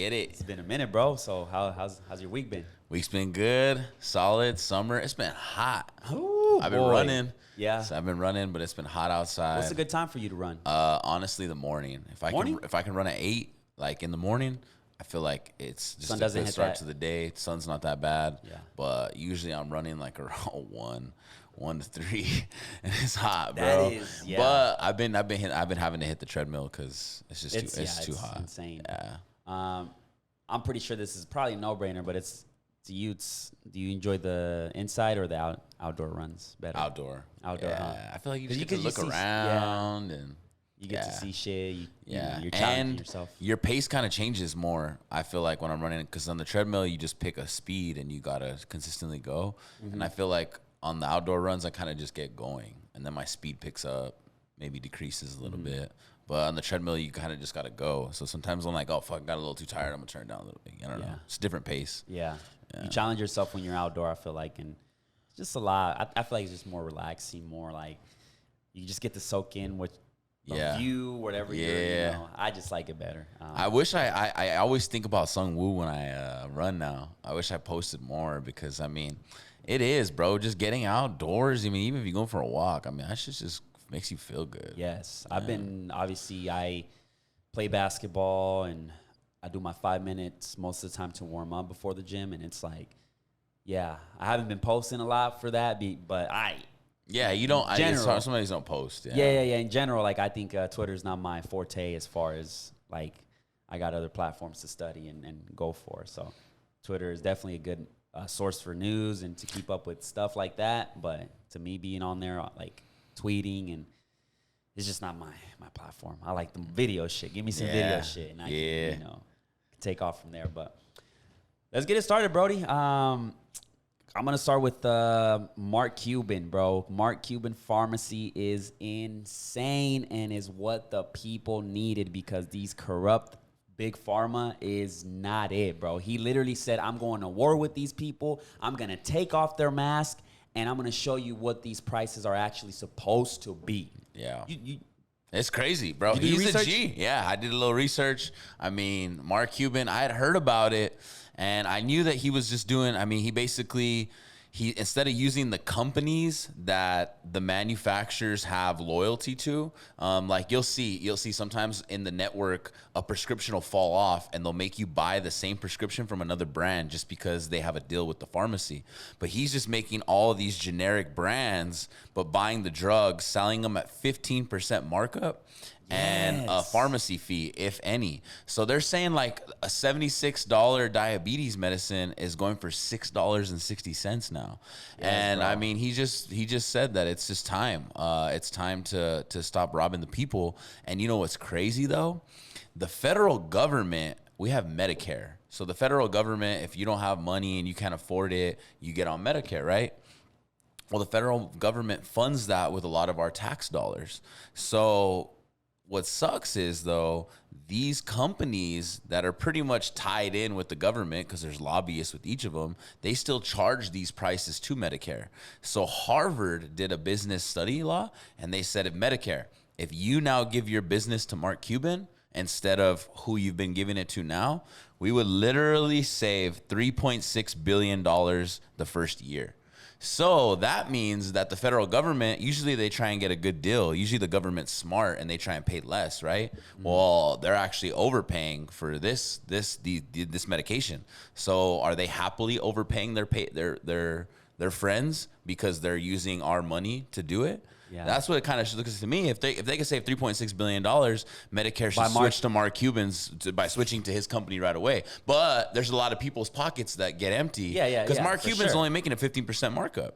Get it. It's been a minute, bro. So how's your week been? Week's been good, solid. Summer. It's been hot. Ooh, I've been boy. running. Yeah. So I've been running, but it's been hot outside. What's a good time for you to run? Honestly, the morning. Morning? If I can run at 8, like in the morning, I feel like it's just Sun a doesn't good hit start that. to the day. Sun's not that bad. Yeah. But usually I'm running like around 1 to 3, and it's hot, bro. That is, yeah. But I've been having to hit the treadmill because it's just It's too hot. insane. Yeah. I'm pretty sure this is probably a no-brainer, but it's to you. Do you enjoy the inside or the outdoor runs better? Outdoor. Outdoor, Yeah. huh? I feel like you 'Cause just get to look see- around and You get to see shit. You're challenging and yourself. your pace kind of changes more. I feel like when I'm running, because on the treadmill you just pick a speed and you gotta consistently go. And I feel like on the outdoor runs I kind of just get going, and then my speed picks up, maybe decreases a little bit. But on the treadmill you kind of just gotta go. So sometimes I'm like, oh fuck, got a little too tired. I'm gonna turn it down a little bit. I don't know. It's a different pace. Yeah. You challenge yourself when you're outdoor, I feel like, and it's just a lot. I feel like it's just more relaxing, more like you just get to soak in what the view, whatever you're, you know. I just like it better. I wish I always think about Sung Woo when I run now. I wish I posted more because, I mean, it is, bro, just getting outdoors. I mean, even if you go for a walk, I mean, that shit just makes you feel good. Yes. I play basketball and I do my 5 minutes most of the time to warm up before the gym. And it's like, I haven't been posting a lot for that, but You don't. General. It's hard. Somebody don't post. Yeah. In general, like I think Twitter's not my forte as far as like I got other platforms to study and go for. So Twitter is definitely a good source for news and to keep up with stuff like that. But to me, being on there, like tweeting, and it's just not my platform. I like the video shit. Give me some video shit, and I can take off from there. But let's get it started, Brody. I'm going to start with Mark Cuban, bro. Mark Cuban pharmacy is insane and is what the people needed because these corrupt big pharma is not it, bro. He literally said, I'm going to war with these people. I'm going to take off their mask, and I'm going to show you what these prices are actually supposed to be. Yeah. It's crazy, bro. He's a G. Yeah, I did a little research. I mean, Mark Cuban, I had heard about it. And I knew that he was just doing, I mean, he instead of using the companies that the manufacturers have loyalty to, like you'll see sometimes in the network, a prescription will fall off and they'll make you buy the same prescription from another brand just because they have a deal with the pharmacy. But he's just making all of these generic brands, but buying the drugs, selling them at 15% markup. And a pharmacy fee, if any. So they're saying like a $76 diabetes medicine is going for $6.60 now. Bro. I mean, he just said that it's just time. It's time to stop robbing the people. And you know what's crazy though? The federal government, we have Medicare. So the federal government, if you don't have money and you can't afford it, you get on Medicare, right? Well, the federal government funds that with a lot of our tax dollars. So what sucks is, though, these companies that are pretty much tied in with the government, because there's lobbyists with each of them, they still charge these prices to Medicare. So Harvard did a business study law, and they said if you now give your business to Mark Cuban instead of who you've been giving it to now, we would literally save $3.6 billion the first year. So that means that the federal government, usually they try and get a good deal. Usually the government's smart and they try and pay less, right? Well, they're actually overpaying for this medication. So are they happily overpaying their friends because they're using our money to do it? Yeah. That's what it kind of looks to me. If they could save $3.6 billion, Medicare should switch to Mark Cuban's by switching to his company right away. But there's a lot of people's pockets that get empty. Because Mark Cuban's only making a 15% markup.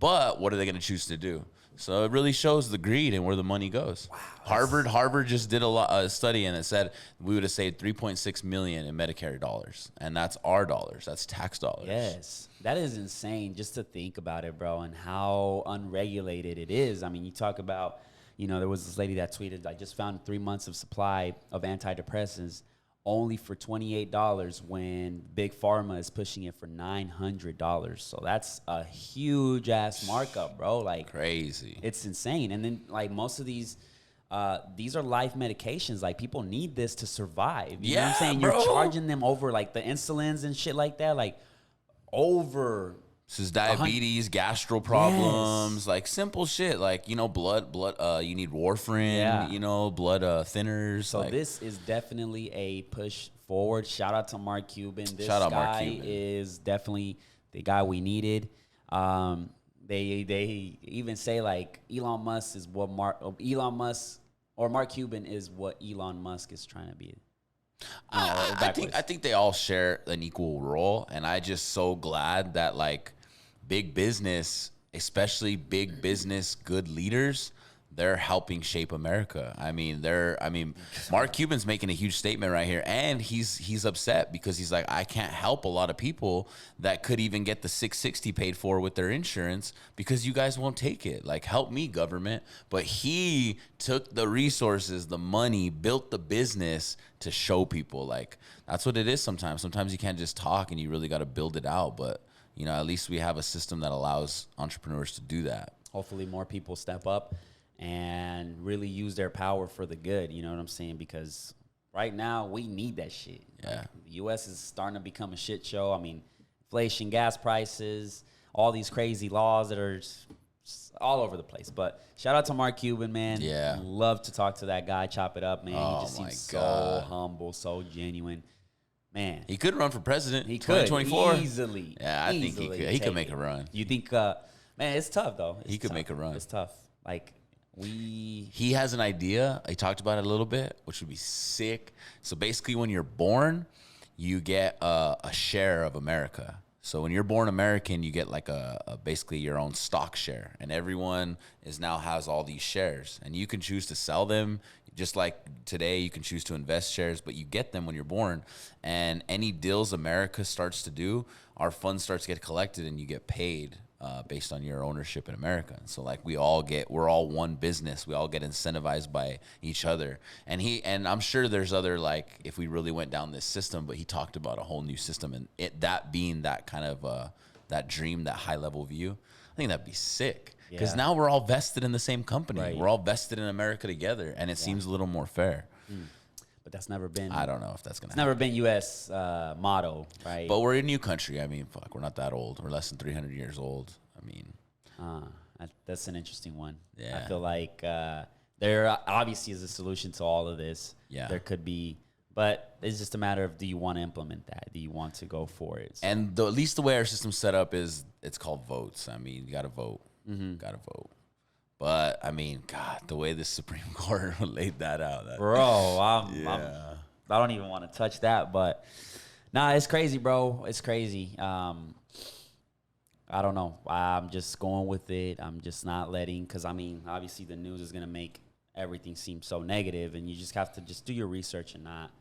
But what are they going to choose to do? So it really shows the greed and where the money goes. Wow, Harvard just did a study, and it said we would have saved $3.6 million in Medicare dollars, and that's our dollars. That's tax dollars. Yes, that is insane just to think about it, bro, and how unregulated it is. I mean, you talk about, there was this lady that tweeted, I just found 3 months of supply of antidepressants only for $28 when Big Pharma is pushing it for $900. So that's a huge ass markup, bro. Like crazy. It's insane. And then like most of these these are life medications. Like, people need this to survive. You know what I'm Yeah, saying? bro. You're charging them over, like, the insulins and shit like that. Like, over. This is diabetes, gastro problems, Yes. like simple shit. Like, you know, blood, you need warfarin, Yeah. you know, blood thinners. So like, this is definitely a push forward. Shout out to Mark Cuban. This Shout out Mark guy Cuban. is definitely the guy we needed. They even say, like, Elon Musk or Mark Cuban is what Elon Musk is trying to be. I think they all share an equal role, and I just so glad that, like, big business, especially big business good leaders, they're helping shape America. I mean, Mark Cuban's making a huge statement right here, and he's upset because he's like, I can't help a lot of people that could even get the 660 paid for with their insurance because you guys won't take it. Like, help me, government. But he took the resources, the money, built the business to show people. Like, that's what it is sometimes. Sometimes you can't just talk and you really got to build it out. But, you know, at least we have a system that allows entrepreneurs to do that. Hopefully more people step up and really use their power for the good. You know what I'm saying? Because right now we need that shit. Yeah. Like, the U.S. is starting to become a shit show. I mean, inflation, gas prices, all these crazy laws that are just all over the place. But shout out to Mark Cuban, man. Yeah. Love to talk to that guy, chop it up, man. Oh, He just my seems so God. humble, so genuine. Man. He could run for president. He could 2024. easily. Yeah, I think he easily could. He could take make it. a run. You think, man, it's tough, though. He could make a run. It's tough. Like, He has an idea. He talked about it a little bit, which would be sick. So basically, when you're born, you get a share of America. So when you're born American, you get like a basically your own stock share, and everyone now has all these shares, and you can choose to sell them. Just like today, you can choose to invest shares, but you get them when you're born. And any deals America starts to do, our funds starts to get collected, and you get paid based on your ownership in America. And so, like, we're all one business. We all get incentivized by each other. And I'm sure there's other, like, if we really went down this system, but he talked about a whole new system, and that being that kind of that dream, that high level view. I think that'd be sick. Because now we're all vested in the same company. Right. We're all vested in America together, and it seems a little more fair. but that's never been. I don't know if that's gonna It's happen. never been U.S. Motto, right? But we're a new country. I mean, fuck, we're not that old. We're less than 300 years old. I mean, That's an interesting one. Yeah. I feel like there obviously is a solution to all of this. Yeah. There could be, but it's just a matter of, do you want to implement that? Do you want to go for it? So, and at least the way our system's set up is it's called votes. I mean, you got to vote. Got to vote. But, I mean, God, the way the Supreme Court laid that out. bro, I don't even want to touch that, but nah, it's crazy, bro. It's crazy. I don't know. I'm just going with it. I'm just not letting, because, I mean, obviously the news is going to make everything seem so negative, and you just have to just do your research and not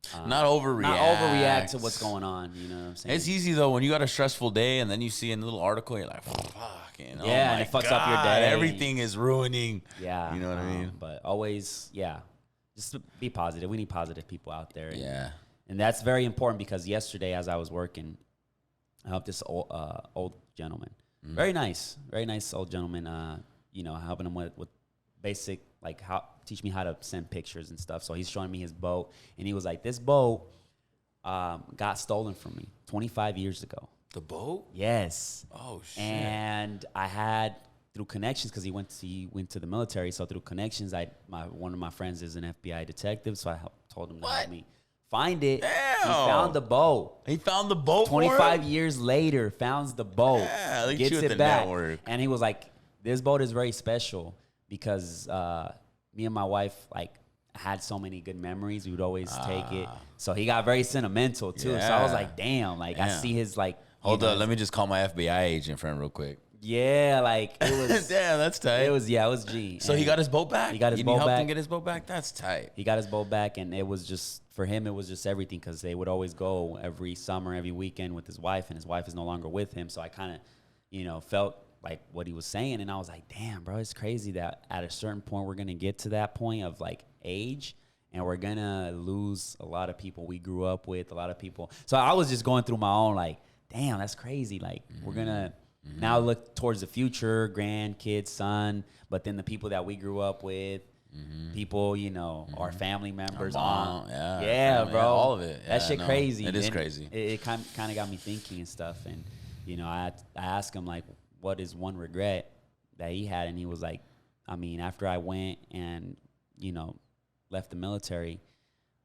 overreact to what's going on. You know what I'm saying? It's easy, though, when you got a stressful day and then you see a little article, you're like, fuck. You know, Yeah, oh and it fucks God, up your day. Everything is ruining. Yeah. You know what I mean? But always, just be positive. We need positive people out there. Yeah. And that's very important, because yesterday as I was working, I helped this old gentleman. Very nice old gentleman. Helping him with basic, like, teach me how to send pictures and stuff. So he's showing me his boat, and he was like, this boat got stolen from me 25 years ago. The boat? Yes. Oh, shit. And I had, through connections, because he went to the military. So through connections, one of my friends is an FBI detective, so I told him to help me find it. Damn. He found the boat. He found the boat. 25 years later, founds the boat, Yeah, look at gets you with it the back, network. and he was like, "This boat is very special because me and my wife had so many good memories. We would always take it." So he got very sentimental too. So I was Yeah. like, "Damn!" I see his Hold up, let me just call my FBI agent friend real quick. Yeah, it was. Damn, that's tight. It was G. So he got his boat back? He got his You boat helped back. him get his boat back? That's tight. He got his boat back, and it was just, for him, it was just everything, because they would always go every summer, every weekend with his wife, and his wife is no longer with him. So I kind of, felt like what he was saying, and I was like, damn, bro, it's crazy that at a certain point we're gonna get to that point of age, and we're gonna lose a lot of people we grew up with, a lot of people. So I was just going through my own damn, that's crazy. We're gonna now look towards the future, grandkids, son, but then the people that we grew up with, people, you know, our family members Mom, on. Yeah, family, bro. all of it. That shit crazy. It is crazy. It kind of got me thinking and stuff. And, you know, I asked him, like, what is one regret that he had? And he was like, I mean, after I went and, you know, left the military,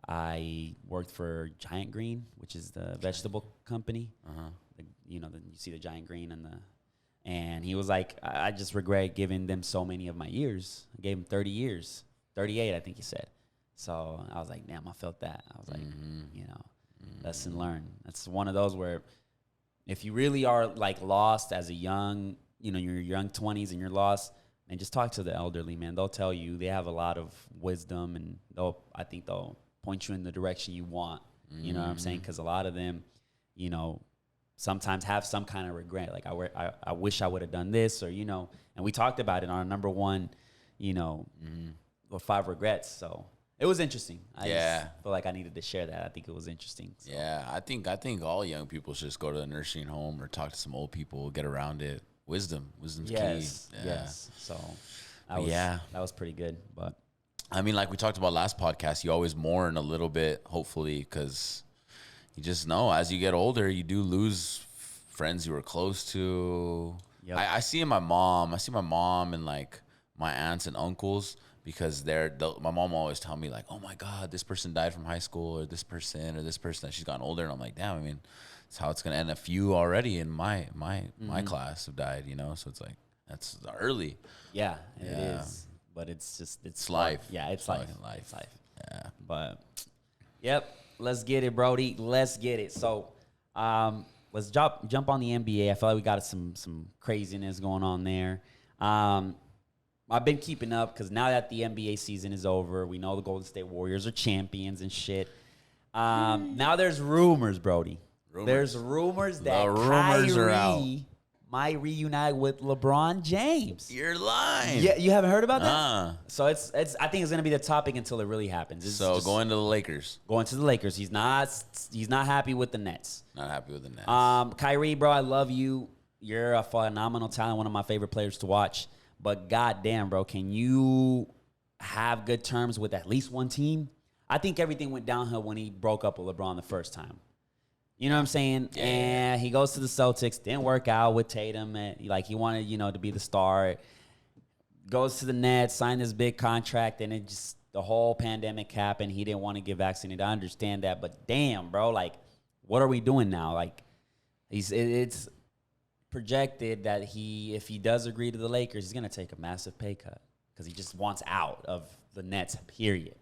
I worked for Giant Green, which is the vegetable company. You know, you see the Giant Green and he was like, I just regret giving them so many of my years. I gave him 30 years, 38, I think he said. So I was like, damn, I felt that. I was like, you know, lesson learned. That's one of those where if you really are like lost as a young, you know, your young 20s and you're lost, and just talk to the elderly, man. They'll tell you, they have a lot of wisdom, and I think they'll point you in the direction you want. You know what I'm saying? Because a lot of them, you know, sometimes have some kind of regret. Like, I wish I would have done this, or, you know, and we talked about it on our number one, you know, 5 regrets. So it was interesting. I just feel like I needed to share that. I think it was interesting. So. Yeah, I think all young people should just go to a nursing home or talk to some old people, get around it. Wisdom's key. Yes. So that was pretty good. But I mean, like we talked about last podcast, you always mourn a little bit, hopefully, because you just know as you get older, you do lose friends you were close to. Yep. I see in my mom. I see my mom and like my aunts and uncles, because my mom always tell me like, oh my God, this person died from high school, or this person, that she's gotten older. And I'm like, damn, I mean, it's how it's going to end. A few already in my class have died, you know? So it's like, that's early. Yeah, it is. But it's life. Yeah, it's life. Life. Yeah. But, yep, let's get it, Brody. Let's get it. So, let's jump on the NBA. I feel like we got some craziness going on there. I've been keeping up because now that the NBA season is over, we know the Golden State Warriors are champions and shit. Now there's rumors, Brody. There's rumors that Kyrie might reunite with LeBron James. You're lying. Yeah, you haven't heard about that? So it's. I think it's gonna be the topic until it really happens. So going to the Lakers. Going to the Lakers. He's not happy with the Nets. Not happy with the Nets. Kyrie, bro, I love you. You're a phenomenal talent. One of my favorite players to watch. But goddamn, bro, can you have good terms with at least one team? I think everything went downhill when he broke up with LeBron the first time. You know what I'm saying? Yeah. And he goes to the Celtics, didn't work out with Tatum. And like, he wanted, you know, to be the star. Goes to the Nets, signed this big contract, and it just, the whole pandemic happened. He didn't want to get vaccinated. I understand that. But damn, bro, like, what are we doing now? Like, it's projected that if he does agree to the Lakers, he's going to take a massive pay cut because he just wants out of the Nets, period.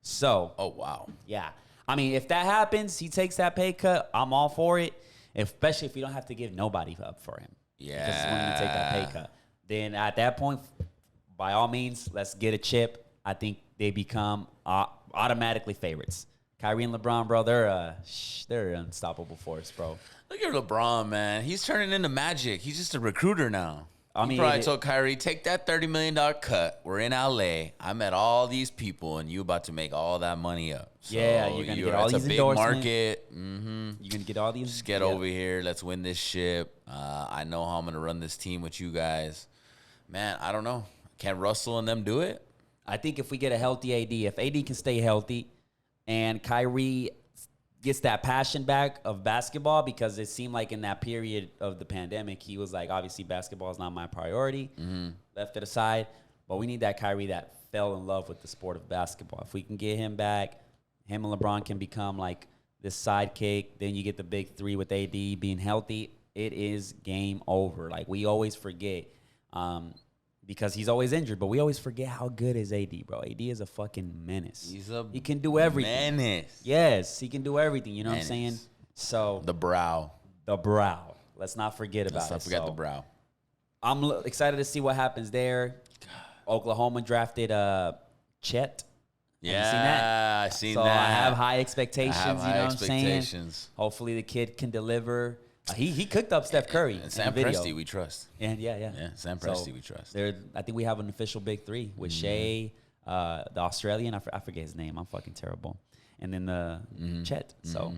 So. Oh, wow. Yeah. I mean, if that happens, he takes that pay cut, I'm all for it, especially if you don't have to give nobody up for him. Yeah. Because when you take that pay cut. Then at that point, by all means, let's get a chip. I think they become automatically favorites. Kyrie and LeBron, bro, they're an unstoppable force, bro. Look at LeBron, man. He's turning into magic. He's just a recruiter now. He probably told Kyrie, take that $30 million cut. We're in L.A. I met all these people, and you about to make all that money up. So yeah, you're going to get all these endorsements. It's a big market. You're going to get all these. Just get over here. Let's win this ship. I know how I'm going to run this team with you guys. Man, I don't know. Can Russell and them do it? I think if we get a healthy AD, if AD can stay healthy and Kyrie gets that passion back of basketball, because it seemed like in that period of the pandemic, he was like, obviously basketball is not my priority, left it aside. But we need that Kyrie that fell in love with the sport of basketball. If we can get him back, him and LeBron can become like this sidekick. Then you get the big three with AD being healthy. It is game over. Like, we always forget because he's always injured, but we always forget how good is AD, bro. AD is a fucking menace. He can do everything. Menace. Yes, he can do everything. You know what I'm saying? So the brow. Let's not forget about it. Let's not forget the brow. I'm excited to see what happens there. Oklahoma drafted Chet. Yeah, I've seen that. So I have high expectations. You know what I'm saying? Hopefully the kid can deliver. He cooked up Steph Curry. And Sam Presti, we trust. And yeah, Sam Presti, we trust. I think we have an official big three with Shea, the Australian. I forget his name. I'm fucking terrible. And then the Chet. So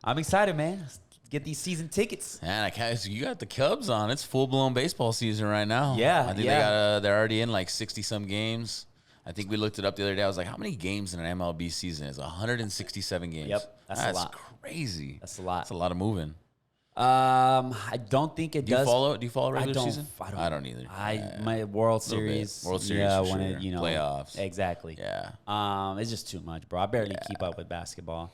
I'm excited, man. Let's get these season tickets. Man, you got the Cubs on. It's full blown baseball season right now. Yeah, I think they're already in like 60 some games. I think we looked it up the other day. I was like, how many games in an MLB season? It's 167 games. Yep, that's a lot. Crazy. That's a lot. That's a lot of moving. I don't think it does. Do you follow regular season? I don't either. My World Series. World Series, yeah, for when sure. it, you know, Playoffs. Exactly. Yeah. It's just too much, bro. I barely keep up with basketball,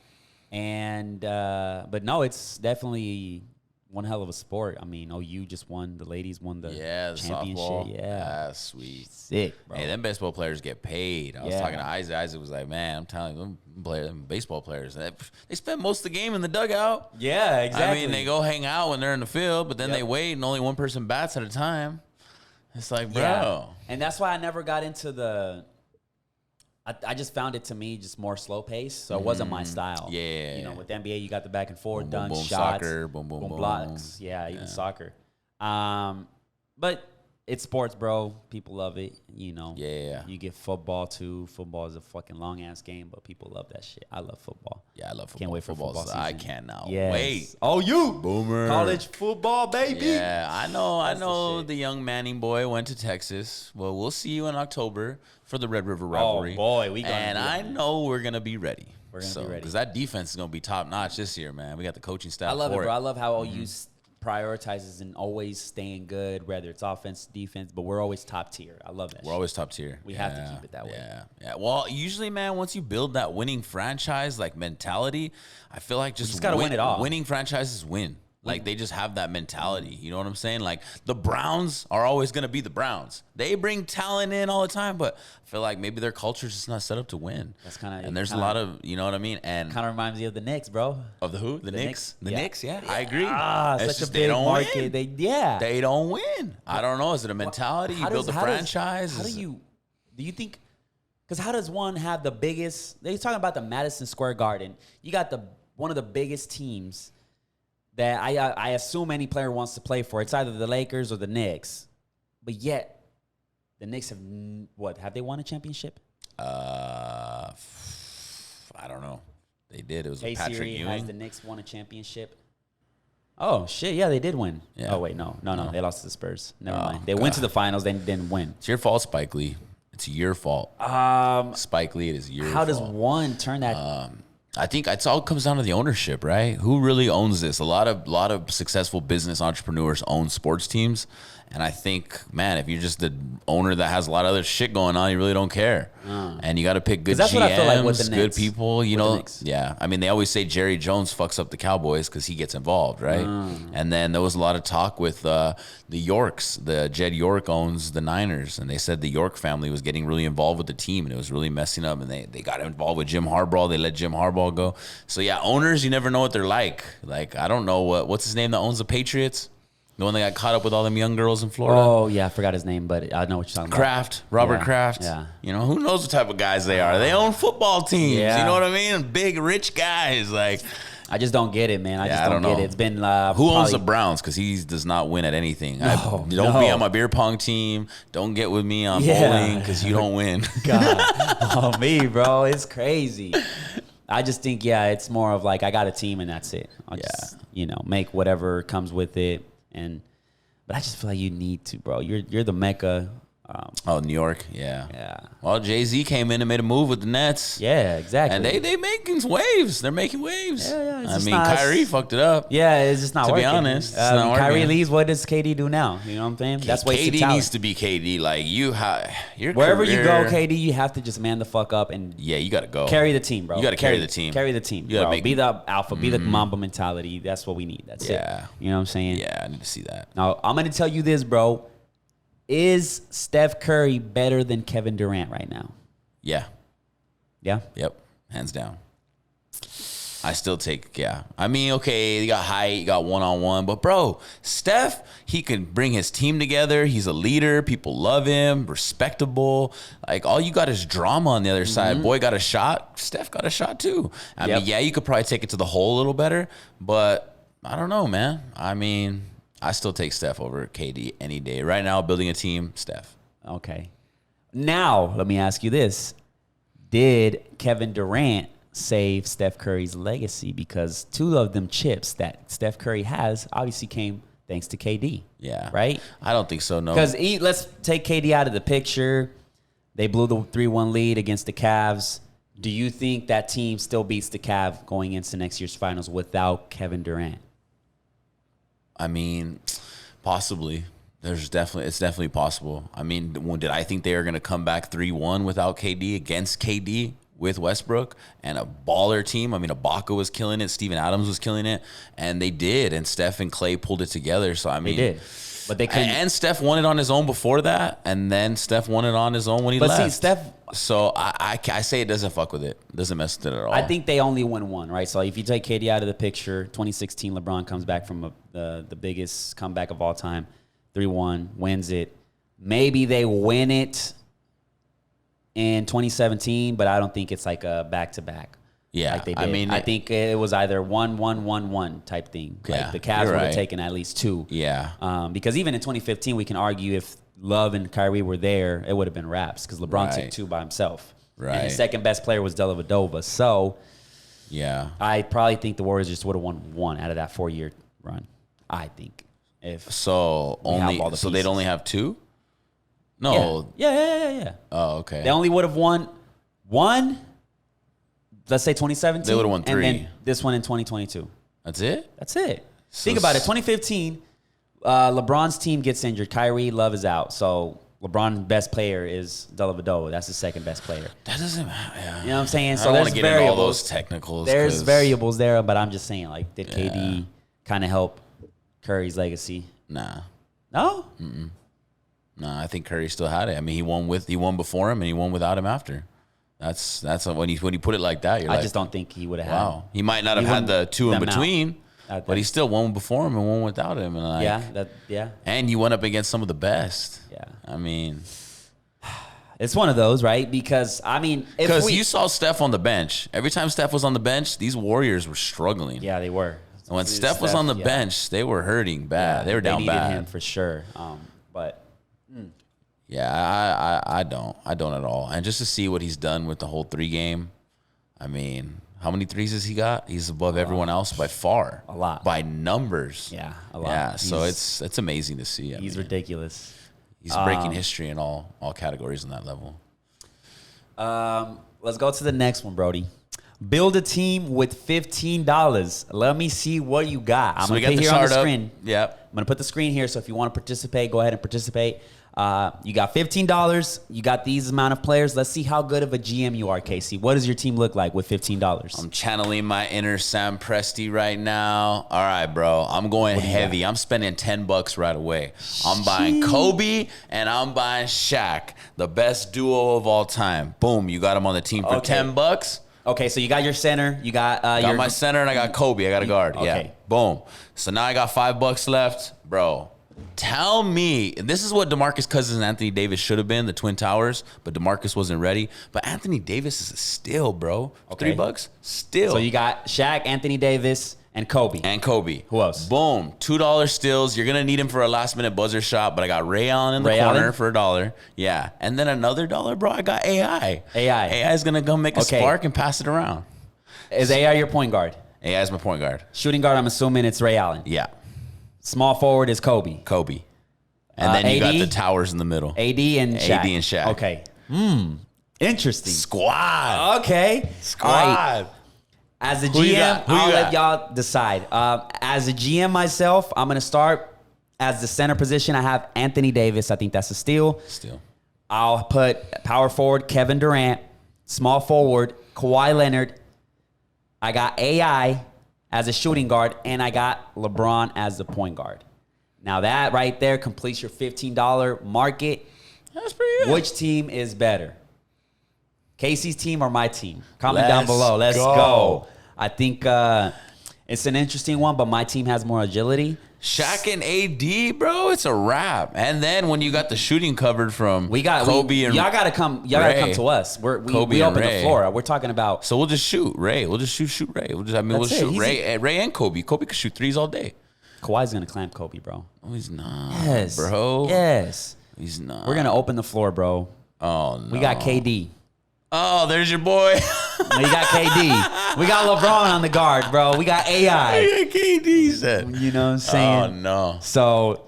and but no, it's definitely one hell of a sport. I mean, OU just won. The ladies won the championship. Softball. Yeah, That's sweet. Sick, bro. Hey, them baseball players get paid. I was talking to Isaac. Isaac was like, man, I'm telling you, them baseball players, they spend most of the game in the dugout. Yeah, exactly. I mean, they go hang out when they're in the field, but then they wait and only one person bats at a time. It's like, bro. Yeah. And that's why I never got into the I just found it, to me, just more slow pace. So it wasn't my style. Yeah. You know, with the NBA, you got the back and forth, Boom, done boom, boom, shots, soccer, boom, boom, boom. blocks. Yeah, even soccer. But it's sports, bro. People love it. You know. Yeah. You get football too. Football is a fucking long ass game, but people love that shit. I love football. Yeah, I love football. Can't wait for football season. I cannot Yes. wait. Oh, you Boomer. college football, baby. Yeah, I know. That's I know. the The young Manning boy went to Texas. Well, we'll see you in October for the Red River Oh rivalry. boy, we gonna and do it, I man. know we're gonna be ready. We're gonna be ready because that defense is gonna be top notch this year, man. We got the coaching staff. I love for it, bro. I love how OU prioritizes and always staying good, whether it's offense, defense, but we're always top tier. I love that. We're always top tier. We have to keep it that way. Yeah. Well, usually, man, once you build that winning franchise like mentality, I feel like just gotta win it all. Winning franchises win. Like, they just have that mentality. You know what I'm saying? Like, the Browns are always going to be the Browns. They bring talent in all the time, but I feel like maybe their culture's just not set up to win. That's kind of, and there's a lot of, you know what I mean? And kind of reminds me of the Knicks, bro. of the who? The Knicks? The Yeah. Knicks, yeah. I agree. It's Such just a they big don't market. win. They They don't win. I don't know. Is it a mentality? You build a franchise? Do you think, because how does one have the biggest, they're talking about the Madison Square Garden. You got one of the biggest teams that I assume any player wants to play for. It's either the Lakers or the Knicks. But yet, the Knicks have they won a championship? I don't know. They did. It was with Patrick Siri, Ewing. has the Knicks won a championship? Oh, shit. Yeah, they did win. Yeah. Oh, wait, no. They lost to the Spurs. Never mind. They went to the finals. They didn't win. It's your fault, Spike Lee. It's your fault. Spike Lee, it is your fault. How does one turn that? I think it all comes down to the ownership, right? Who really owns this? A lot of successful business entrepreneurs own sports teams. And I think, man, if you're just the owner that has a lot of other shit going on, you really don't care. And you got to pick good that's GMs, what I feel like with the good Knicks. people. You With the know, Knicks. yeah. I mean, they always say Jerry Jones fucks up the Cowboys because he gets involved, right? And then there was a lot of talk with the Yorks. The Jed York owns the Niners, and they said the York family was getting really involved with the team, and it was really messing up. And they got involved with Jim Harbaugh. They let Jim Harbaugh go. So yeah, owners, you never know what they're like. Like, I don't know what's his name that owns the Patriots. The one that got caught up with all them young girls in Florida. Oh, yeah, I forgot his name, but I know what you're talking Kraft, Robert Yeah, Kraft. yeah. You know, who knows what type of guys they are? They own football teams. Yeah. You know what I mean? Big, rich guys. Like, about. I just don't get it, man. I just I don't don't get know. it. It's been who owns the Browns? Because he does not win at anything. Don't be on my beer pong team. Don't get with me on bowling because you don't win. God, oh me, bro, it's crazy. I just think, it's more of like I got a team and that's it. I'll just make whatever comes with it, but I just feel like you need to, bro. You're the Mecca. New York, yeah. Yeah. Well, Jay-Z came in and made a move with the Nets. Yeah, exactly. And they making waves. They're making waves. Yeah, it's I just mean, not- Kyrie fucked it up. Yeah, it's just not To be working. honest, it's not Kyrie working. leaves. What does KD do now? You know what I'm saying? That's wasted KD talent. needs to be KD. Like, your Wherever you go, career- KD, you have to just man the fuck up and Yeah, you got to go. carry the team, bro. You gotta carry the team. Carry the team, You gotta bro. Be the alpha. Be the Mamba mentality. That's what we need. That's it. You know what I'm saying? Yeah, I need to see that. Now, I'm going to tell you this, bro. Is Steph Curry better than Kevin Durant right now? Yeah. Yeah? Yep. Hands down. I still take, I mean, okay, you got height, you got one-on-one, but bro, Steph, he can bring his team together. He's a leader. People love him, respectable. Like, all you got is drama on the other side. Boy got a shot. Steph got a shot too. I mean, you could probably take it to the hole a little better, but I don't know, man. I mean, I still take Steph over KD any day. Right now, building a team, Steph. Okay. Now, let me ask you this. Did Kevin Durant save Steph Curry's legacy? Because two of them chips that Steph Curry has obviously came thanks to KD. Yeah. Right? I don't think so, no. Because let's take KD out of the picture. They blew the 3-1 lead against the Cavs. Do you think that team still beats the Cavs going into next year's finals without Kevin Durant? I mean, possibly. It's definitely possible. I mean, did I think they were going to come back 3-1 without KD against KD with Westbrook and a baller team? I mean, Ibaka was killing it. Steven Adams was killing it. And they did. And Steph and Clay pulled it together. So, I mean. They did. But they couldn't. And Steph won it on his own before that. And then Steph won it on his own when he left. But see, Steph. So, I say it doesn't fuck with it. It doesn't mess with it at all. I think they only win one, right? So if you take KD out of the picture, 2016 LeBron comes back from the biggest comeback of all time, 3-1, wins it. Maybe they win it in 2017, but I don't think it's like a back-to-back. Yeah, like they did. I think it was either 1-1-1-1 type thing. Like Yeah, the Cavs would you're have right. taken at least 2. Yeah. Because even in 2015, we can argue if Love and Kyrie were there, it would have been wraps because LeBron took Right. 2 by himself. Right. And his second best player was Dellavedova. So Yeah. I probably think the Warriors just would have won 1 out of that 4-year run. I think. So We have all the they'd pieces. only have 2? No. Yeah. Oh, okay. They only would have won 1, let's say 2017. They would've won 3. And then this one in 2022. That's it? That's it. So Think about it. 2015, LeBron's team gets injured. Kyrie, Love is out. So LeBron's best player is Dellavedova. That's his second best player. That doesn't matter. Yeah. You know what I'm saying? I So don't want there's to get into all variables. those technicals. There's 'cause- variables there, but I'm just saying, like, did KD kind of help Curry's legacy? Nah. No? Nah, I think Curry still had it. I mean, he won before him and he won without him after. That's when you put it like that, you're I like, just don't think he would have had. wow. He might not He have had the wouldn't- 2 in them out. between, I but he think. still won before him and won without him. And like, Yeah. and you went up against some of the best. Yeah. I mean, It's one of those, right? Because, I mean, if because we... you saw Steph on the bench. Every time Steph was on the bench, these Warriors were struggling. Yeah, they were. And when Steph was on the yeah. bench, they were hurting bad. They were down needed bad. him for sure. But Yeah, I don't at all. And just to see what he's done with the whole 3 game, I mean, how many threes has he got? He's above everyone else by far. A lot. By numbers. yeah, a lot. Yeah, so He's- it's amazing to see. I he's mean, ridiculous. he's breaking history in all categories on that level. Let's go to the next one, Brody. Build a team with $15. Let me see what you got. I'm So we going got to the put here on chart the up. screen. Yep. I'm going to put the screen here, so if you want to participate, go ahead and participate. You got $15. You got these amount of players. Let's see how good of a GM you are, Casey. What does your team look like with $15? I'm channeling my inner Sam Presti right now. All right, bro. I'm going heavy. I'm spending $10 right away. I'm buying Kobe and I'm buying Shaq, the best duo of all time. Boom, you got them on the team for Okay. $10. Okay, so you got your center. You got Got your my center and I got Kobe. I got a guard. Yeah. Okay. Boom. So now I got $5 left, bro. Tell me, this is what DeMarcus Cousins and Anthony Davis should have been, the Twin Towers, but DeMarcus wasn't ready. But Anthony Davis is a steal, bro. Okay. $3, still. So you got Shaq, Anthony Davis, and Kobe. And Kobe. Who else? Boom. $2 steals. You're going to need him for a last-minute buzzer shot, but I got Ray Allen in the Ray corner Allen? for $1. Yeah. And then another $1, bro, I got AI. AI. AI is going to come make a Okay. spark and pass it around. Is AI your point guard? AI is my point guard. Shooting guard, I'm assuming it's Ray Allen. Yeah. Small forward is Kobe. Kobe. And then you got AD? the towers in the middle. AD and Shaq. AD and Shaq. Okay. Interesting. Squad. Okay. Squad. All right. As a Who you GM, got? Who you I'll let got? y'all decide. As a GM myself, I'm going to start as the center position. I have Anthony Davis. I think that's a steal. Still. I'll put power forward Kevin Durant, small forward Kawhi Leonard. I got AI as a shooting guard, and I got LeBron as the point guard. Now that right there completes your $15 market. That's pretty good. Which team is better? Casey's team or my team? Comment down Let's below. Let's go. go. I think it's an interesting one, but my team has more agility. Shaq and AD, bro, it's a wrap. And then when you got the shooting covered from We got Kobe and y'all gotta come. Y'all gotta come Ray. to us. We Kobe and open the Ray. floor. We're talking about. So we'll just shoot Ray. We'll just shoot Ray. We'll That's it. shoot He's Ray and Kobe. Kobe could shoot threes all day. Kawhi's gonna clamp Kobe, bro. Oh, he's not, Yes, bro. Yes, He's not. we're gonna open the floor, bro. Oh no. We got KD. Oh, there's your boy. We got KD. We got LeBron on the guard, bro. We got AI. KD said. You know what I'm Oh saying? no. So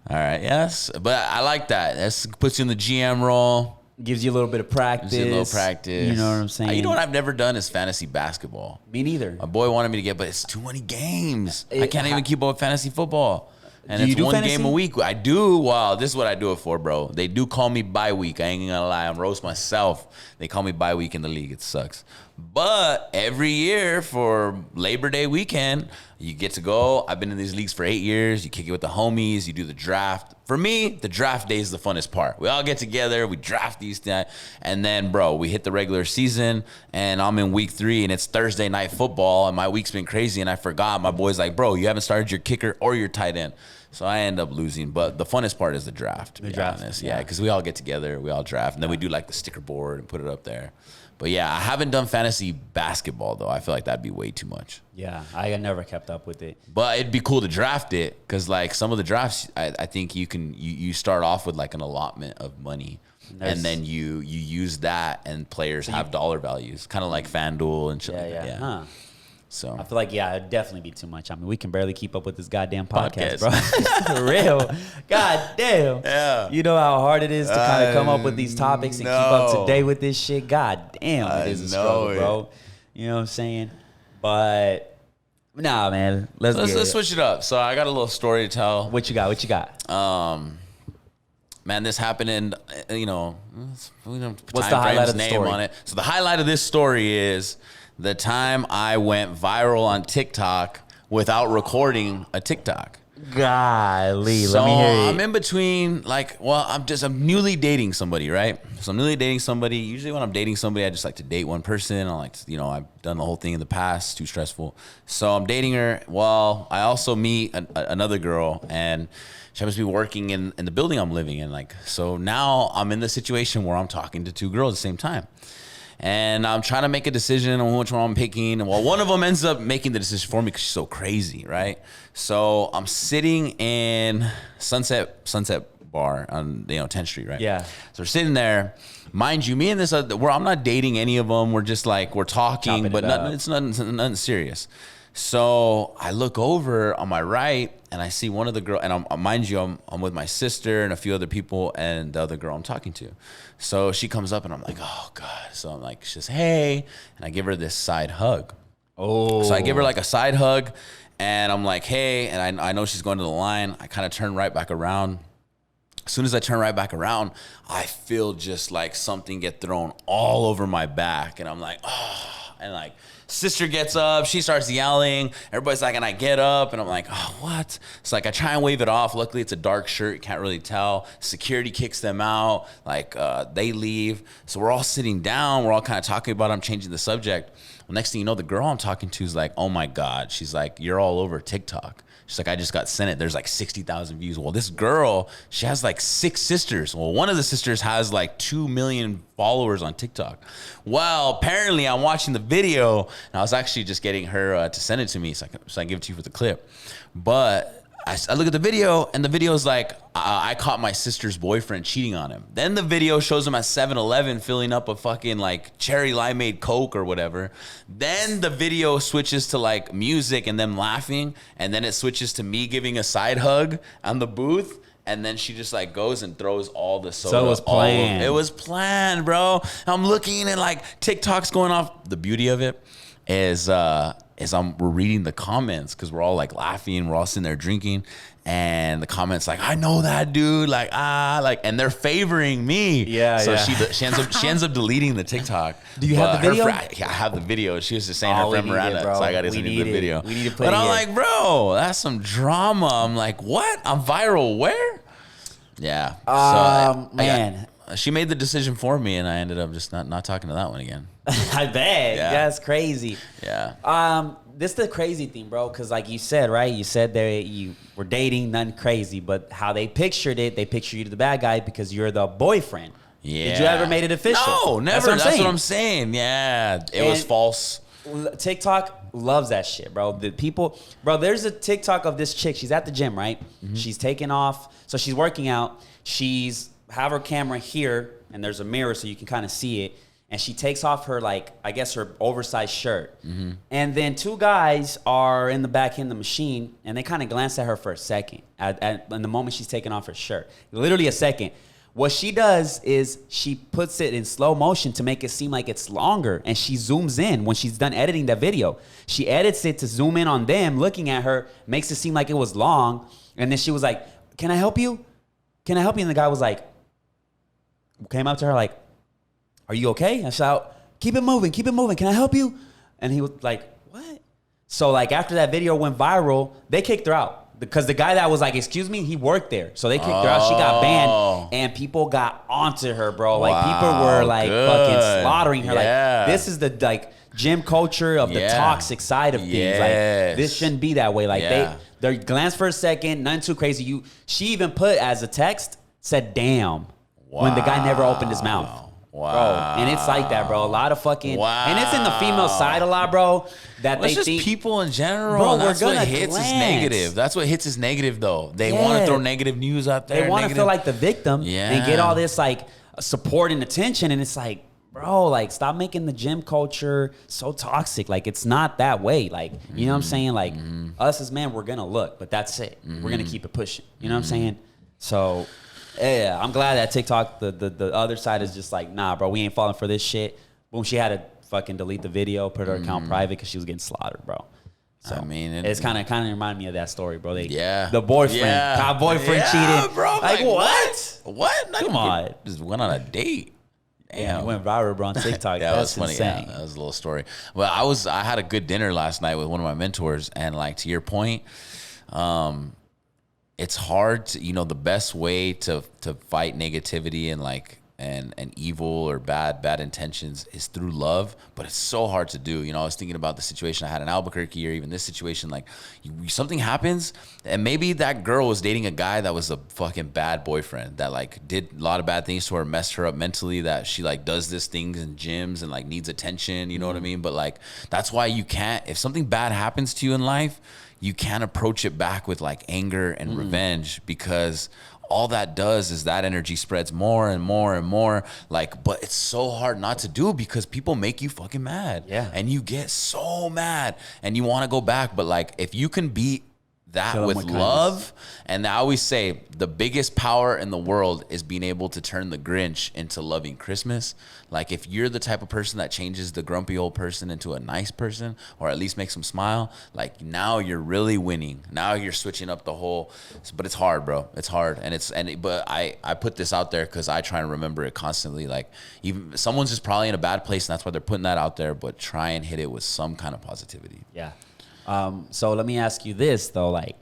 All right. Yes, but I like that. That puts you in the GM role. Gives you a little bit of practice. Gives you a little practice. You know what I'm saying? You know what I've never done is fantasy basketball. Me neither. My boy wanted me to get, but it's too many games. I can't even keep up with fantasy football. And it's one game a week. I do. Wow, this is what I do it for, bro. They do call me bye week. I ain't gonna lie. I'm roast myself. They call me bye week in the league. It sucks. But every year for Labor Day weekend, you get to go. I've been in these leagues for 8 years. You kick it with the homies. You do the draft. For me, the draft day is the funnest part. We all get together. We draft these things. And then, bro, we hit the regular season. And I'm in week 3. And it's Thursday night football. And my week's been crazy. And I forgot. My boy's like, bro, you haven't started your kicker or your tight end. So I end up losing. But the funnest part is the draft, to be honest. Yeah, because we all get together. We all draft. And then we do like the sticker board and put it up there. But yeah, I haven't done fantasy basketball, though. I feel like that'd be way too much. Yeah, I never kept up with it. But it'd be cool to draft it because, like, some of the drafts, I think you start off with, like, an allotment of money. And then you use that, and players have dollar values, kind of like FanDuel and shit. Yeah. Huh. So I feel like, it'd definitely be too much. I mean, we can barely keep up with this goddamn podcast. Bro. For real. God damn. Yeah. You know how hard it is to kind of come up with these topics and keep up to date with this shit? God damn, it is a struggle, bro. You know what I'm saying? But, nah, man. Let's switch it up. So I got a little story to tell. What you got? Man, this happened in, we don't What's the highlight of the story? On it. So the highlight of this story is the time I went viral on TikTok without recording a TikTok. Golly, so let me hear it. I'm in between, I'm newly dating somebody, right? So I'm newly dating somebody. Usually when I'm dating somebody, I just like to date one person. I like to, I've done the whole thing in the past. It's too stressful. So I'm dating her. Well, I also meet another girl, and she happens to be working in the building I'm living in. So now I'm in the situation where I'm talking to 2 girls at the same time. And I'm trying to make a decision on which one I'm picking. Well, one of them ends up making the decision for me because she's so crazy, right? So I'm sitting in Sunset Bar on 10th Street, right? Yeah. So we're sitting there. Mind you, me and this other, I'm not dating any of them. We're just we're talking, but it's nothing serious. So I look over on my right and I see one of the girls, and mind you, I'm with my sister and a few other people and the other girl I'm talking to. So she comes up and I'm like, oh God. So I'm like, she says, hey, and I give her this side hug. Oh. So I give her like a side hug and I'm like, hey, and I know she's going to the line. I kind of turn right back around. As soon as I turn right back around, I feel just like something get thrown all over my back. And I'm like, oh, and sister gets up, she starts yelling, everybody's like, and I get up and I'm like, oh, what? It's I try and wave it off. Luckily it's a dark shirt, you can't really tell. Security kicks them out, they leave. So we're all sitting down, we're all kind of talking about it. I'm changing the subject. Well, next thing you know, the girl I'm talking to is like, oh my God. She's like, you're all over TikTok. She's like, I just got sent it. There's 60,000 views. Well, this girl, she has 6 sisters. Well, one of the sisters has 2 million followers on TikTok. Well, apparently I'm watching the video, and I was actually just getting her to send it to me so I can give it to you for the clip. But I look at the video, and the video is I caught my sister's boyfriend cheating on him. Then the video shows him at 7-Eleven filling up a fucking cherry limeade Coke or whatever. Then the video switches to music and them laughing, and then it switches to me giving a side hug on the booth. And then she just goes and throws all the soda. So it was planned. It was planned, bro. I'm looking and TikTok's going off. The beauty of it is we're reading the comments because we're all laughing, we're all sitting there drinking, and the comments I know that dude, and they're favoring me. Yeah, so yeah. she ends up deleting the TikTok. Do you have the video? I have the video. She was just saying her friend Miranda, so I got to send you the video. We need to put but it I'm here. like, bro, that's some drama. I'm like, what? I'm viral where? Yeah. Man. She made the decision for me, and I ended up just not talking to that one again. I bet. Yeah. That's crazy. Yeah. This is the crazy thing, bro, because you said, right? You said you were dating, nothing crazy, but how they pictured it, they picture you to the bad guy because you're the boyfriend. Yeah. Did you ever made it official? No, never. That's what I'm saying. Yeah. It was false. TikTok loves that shit, bro. The people, bro, there's a TikTok of this chick. She's at the gym, right? Mm-hmm. She's taking off. So she's working out. She's have her camera here, and there's a mirror so you can kind of see it. And she takes off her, I guess her oversized shirt. Mm-hmm. And then 2 guys are in the back in the machine, and they kind of glance at her for a second in the moment she's taking off her shirt. Literally a second. What she does is she puts it in slow motion to make it seem like it's longer, and she zooms in when she's done editing that video. She edits it to zoom in on them looking at her, makes it seem like it was long, and then she was like, "Can I help you? Can I help you?" And the guy was like, came up to her like, "Are you okay?" I shout, keep it moving, can I help you?" And he was like, "What?" So like after that video went viral, they kicked her out. Because the guy that was like, "Excuse me," he worked there. So they kicked her out. She got banned. And people got onto her, bro. Like, people were like fucking slaughtering her. Like, this is the like gym culture of the toxic side of things. Like, this shouldn't be that way. Like, they glance for a second, nothing too crazy. She even put as a text, said "damn" when the guy never opened his mouth. Wow. Bro, and it's like that, bro. A lot of fucking, and it's in the female side a lot, bro. That they think people in general. Bro, that's what hits is negative. That's what hits is negative, though. They want to throw negative news out there. They want to feel like the victim and get all this like support and attention. And it's like, bro, like stop making the gym culture so toxic. Like it's not that way. Like, you know what I'm saying? Like us as men, we're gonna look, but that's it. We're gonna keep it pushing. You know what I'm saying? So. Yeah, I'm glad that TikTok, the other side is just like, nah, bro, we ain't falling for this shit. Boom, she had to fucking delete the video, put her account private because she was getting slaughtered, bro. So I mean, it's kind of reminded me of that story, bro. The boyfriend, boyfriend cheated, bro. Like what? What? Come on, just went on a date. Damn, it went viral, bro, on TikTok. That was funny. Insane. Yeah, that was a little story. Well, I had a good dinner last night with one of my mentors, and like to your point, it's hard to, the best way to fight negativity and like and evil or bad intentions is through love, but it's so hard to do. I was thinking about the situation I had in Albuquerque, or even this situation, like something happens and maybe that girl was dating a guy that was a fucking bad boyfriend that like did a lot of bad things to her, messed her up mentally, that she like does this things in gyms and like needs attention, you know what I mean? But like, that's why you can't, if something bad happens to you in life, you can't approach it back with like anger and revenge, because all that does is that energy spreads more and more and more. Like, but it's so hard not to do because people make you fucking mad. Yeah. And you get so mad and you want to go back. But like, if you can beat that with love, and I always say the biggest power in the world is being able to turn the Grinch into loving Christmas. Like if you're the type of person that changes the grumpy old person into a nice person, or at least makes them smile, like now you're really winning. Now you're switching up the whole, but it's hard, bro. It's hard. But I put this out there because I try and remember it constantly. Like even someone's just probably in a bad place and that's why they're putting that out there, but try and hit it with some kind of positivity. Yeah. So let me ask you this though, like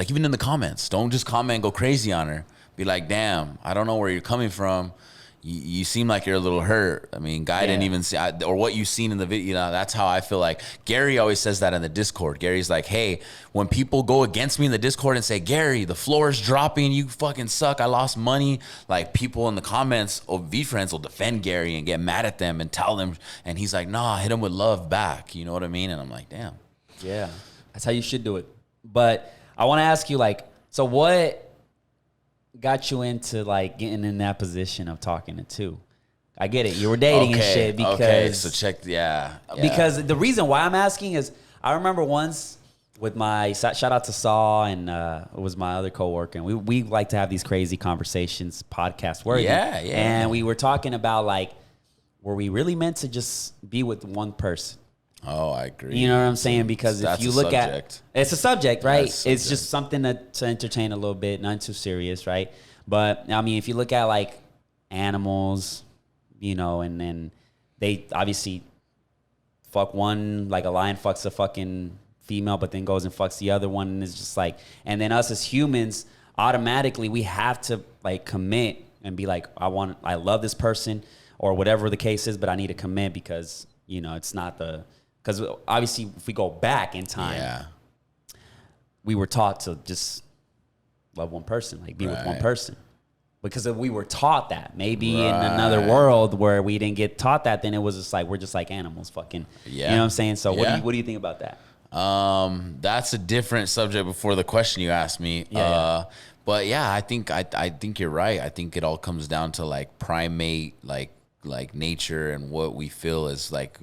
even in the comments, don't just comment and go crazy on her. Be like, damn, I don't know where you're coming from. You seem like you're a little hurt. I mean, guy didn't even see, or what you've seen in the video. That's how I feel like. Gary always says that in the Discord. Gary's like, hey, when people go against me in the Discord and say, Gary, the floor is dropping, you fucking suck, I lost money. Like people in the comments, V-Friends will defend Gary and get mad at them and tell them. And he's like, nah, hit him with love back. You know what I mean? And I'm like, damn. Yeah, that's how you should do it. But I want to ask you, like, so what got you into like getting in that position of talking to two? I get it, you were dating and shit because so check, because the reason why I'm asking is I remember once with my shout out to Saw and it was my other coworker, and we like to have these crazy conversations, podcast worthy. And we were talking about like, were we really meant to just be with one person? Oh, I agree. You know what I'm saying? Because if you look at, it's a subject, right? It's just something to entertain a little bit, not too serious, right? But I mean, if you look at like animals, and then they obviously fuck one, like a lion fucks a fucking female, but then goes and fucks the other one, and it's just like, and then us as humans, automatically we have to like commit and be like, I love this person or whatever the case is, but I need to commit because it's not because obviously if we go back in time, we were taught to just love one person, like be with one person. Because if we were taught that, maybe in another world where we didn't get taught that, then it was just like, we're just like animals, fucking. You know what I'm saying? So what do you think about that? That's a different subject before the question you asked me. But yeah, I think you're right. I think it all comes down to like primate, like nature and what we feel is like.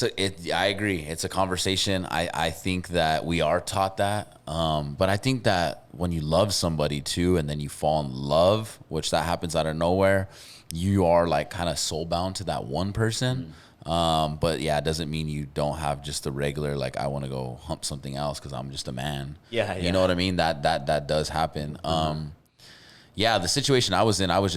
I agree. It's a conversation. I think that we are taught that. But I think that when you love somebody too, and then you fall in love, which that happens out of nowhere, you are like kind of soul bound to that one person. But yeah, it doesn't mean you don't have just the regular, like, I want to go hump something else because I'm just a man. Yeah. You know what I mean? That does happen. Yeah, the situation I was in, I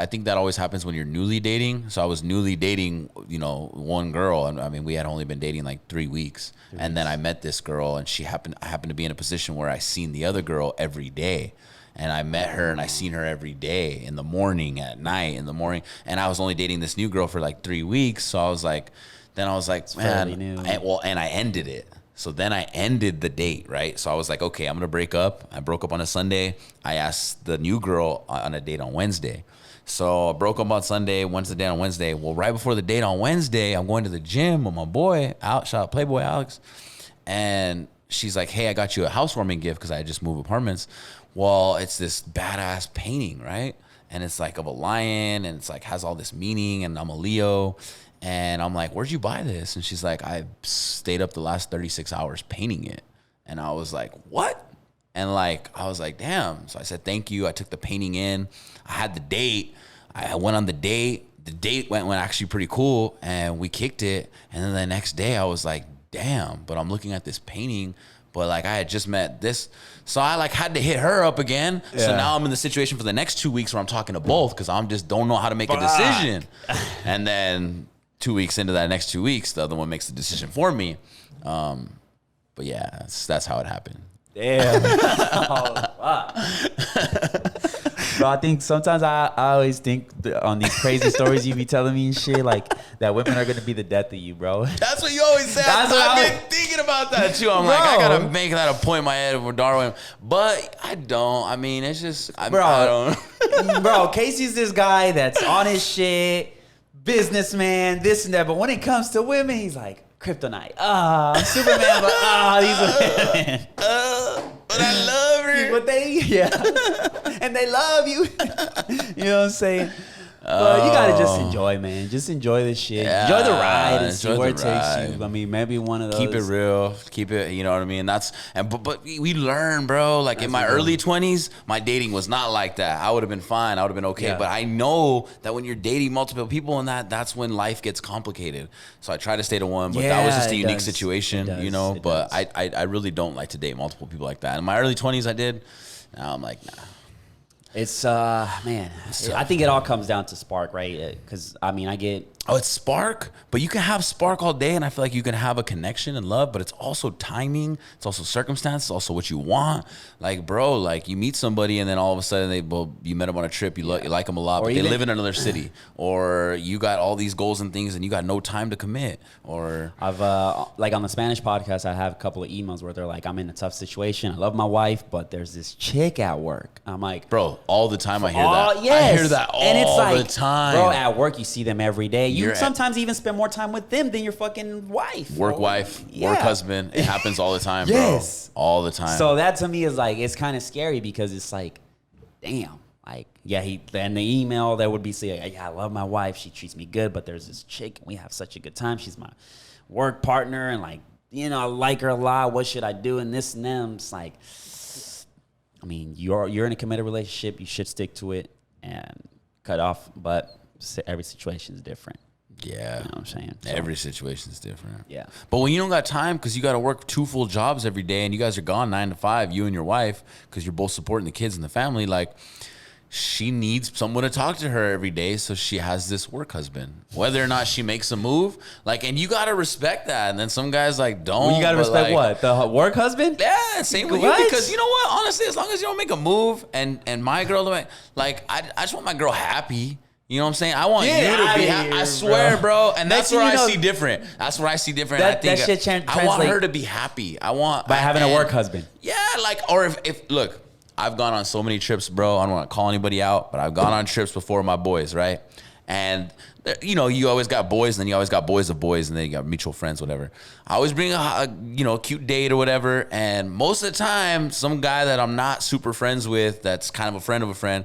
think that always happens when you're newly dating. So I was newly dating, one girl. And I mean, we had only been dating like 3 weeks. And then I met this girl, and I happened to be in a position where I seen the other girl every day. And I met her, and I seen her every day, in the morning, at night, in the morning. And I was only dating this new girl for like 3 weeks. So I was like, man, and I ended it. So then I ended the date, right? So I was like, okay, I'm going to break up. I broke up on a Sunday. I asked the new girl on a date on Wednesday. So I broke up on Sunday, went to the date on Wednesday. Well, right before the date on Wednesday, I'm going to the gym with my boy, shout out Playboy Alex. And she's like, hey, I got you a housewarming gift because I had just moved apartments. Well, it's this badass painting, right? And it's like of a lion, and it's like has all this meaning, and I'm a Leo. And I'm like, where'd you buy this? And she's like, I stayed up the last 36 hours painting it. And I was like, what? And like, I was like, damn. So I said, thank you. I took the painting in. I had the date. I went on the date. The date went actually pretty cool, and we kicked it. And then the next day I was like, damn, but I'm looking at this painting, but like I had just met this. So I like had to hit her up again. Yeah. So now I'm in the situation for the next 2 weeks where I'm talking to both because I'm just don't know how to make a decision. And then 2 weeks into that next 2 weeks, the other one makes the decision for me. But yeah, that's how it happened. Damn. Bro, I think sometimes I always think on these crazy stories you be telling me and shit, like that women are gonna be the death of you, bro. That's what you always say. I've been thinking about that too. I'm like, I gotta make that a point in my head with Darwin, but I don't. I mean, it's just, I don't. Bro, Casey's this guy that's on his shit, businessman, this and that. But when it comes to women, he's like, kryptonite. I'm Superman, but these women. But I love her. But and they love you. You know what I'm saying? But you gotta just enjoy, man. Just enjoy this shit. Yeah, enjoy the ride and see where it takes you. I mean, maybe one of those. Keep it real. Keep it. You know what I mean? But we learn, bro. Like in my early 20s, my dating was not like that. I would have been fine. I would have been okay. Yeah. But I know that when you're dating multiple people and that's when life gets complicated. So I try to stay to one, but that was just a unique situation, But I really don't like to date multiple people like that. In my early 20s, I did. Now I'm like, nah. It's man, I think it all comes down to spark, right? Because I mean, it's spark, but you can have spark all day, and I feel like you can have a connection and love, but it's also timing, it's also circumstance, it's also what you want. Like, bro, like you meet somebody, and then all of a sudden you met them on a trip, you like them a lot, but they live in another city, or you got all these goals and things, and you got no time to commit. Or I've like on the Spanish podcast, I have a couple of emails where they're like, I'm in a tough situation, I love my wife, but there's this chick at work. I'm like, bro, all the time I hear that. Yes. I hear that all the time. Bro, at work you see them every day. You sometimes even spend more time with them than your fucking wife. Work husband. It happens all the time, yes. Bro. All the time. So that to me is like, it's kind of scary because it's like, damn. Like, then the email that would be saying, yeah, I love my wife. She treats me good, but there's this chick and we have such a good time. She's my work partner and like, I like her a lot. What should I do? And this and them. It's like, I mean, you're in a committed relationship. You should stick to it and cut off. But every situation is different. Yeah. You know what I'm saying? So, every situation is different. Yeah. But when you don't got time because you got to work 2 full jobs every day and you guys are gone 9 to 5, you and your wife, because you're both supporting the kids and the family, like, she needs someone to talk to her every day, so she has this work husband. Whether or not she makes a move, like, and you gotta respect that. And then some guys like don't. Well, you gotta respect like, what? The work husband? Yeah, same with you. Because you know what? Honestly, as long as you don't make a move, and my girl, like, I just want my girl happy. You know what I'm saying? I want you to be happy. I swear, bro. And that's where I see different. That's where I see different. I think that shit I want her to be happy. By having a work husband. Yeah, like, or if look. I've gone on so many trips, bro. I don't want to call anybody out, but I've gone on trips before with my boys, right? And, you always got boys, and then you always got boys of boys, and then you got mutual friends, whatever. I always bring a cute date or whatever, and most of the time, some guy that I'm not super friends with, that's kind of a friend of a friend,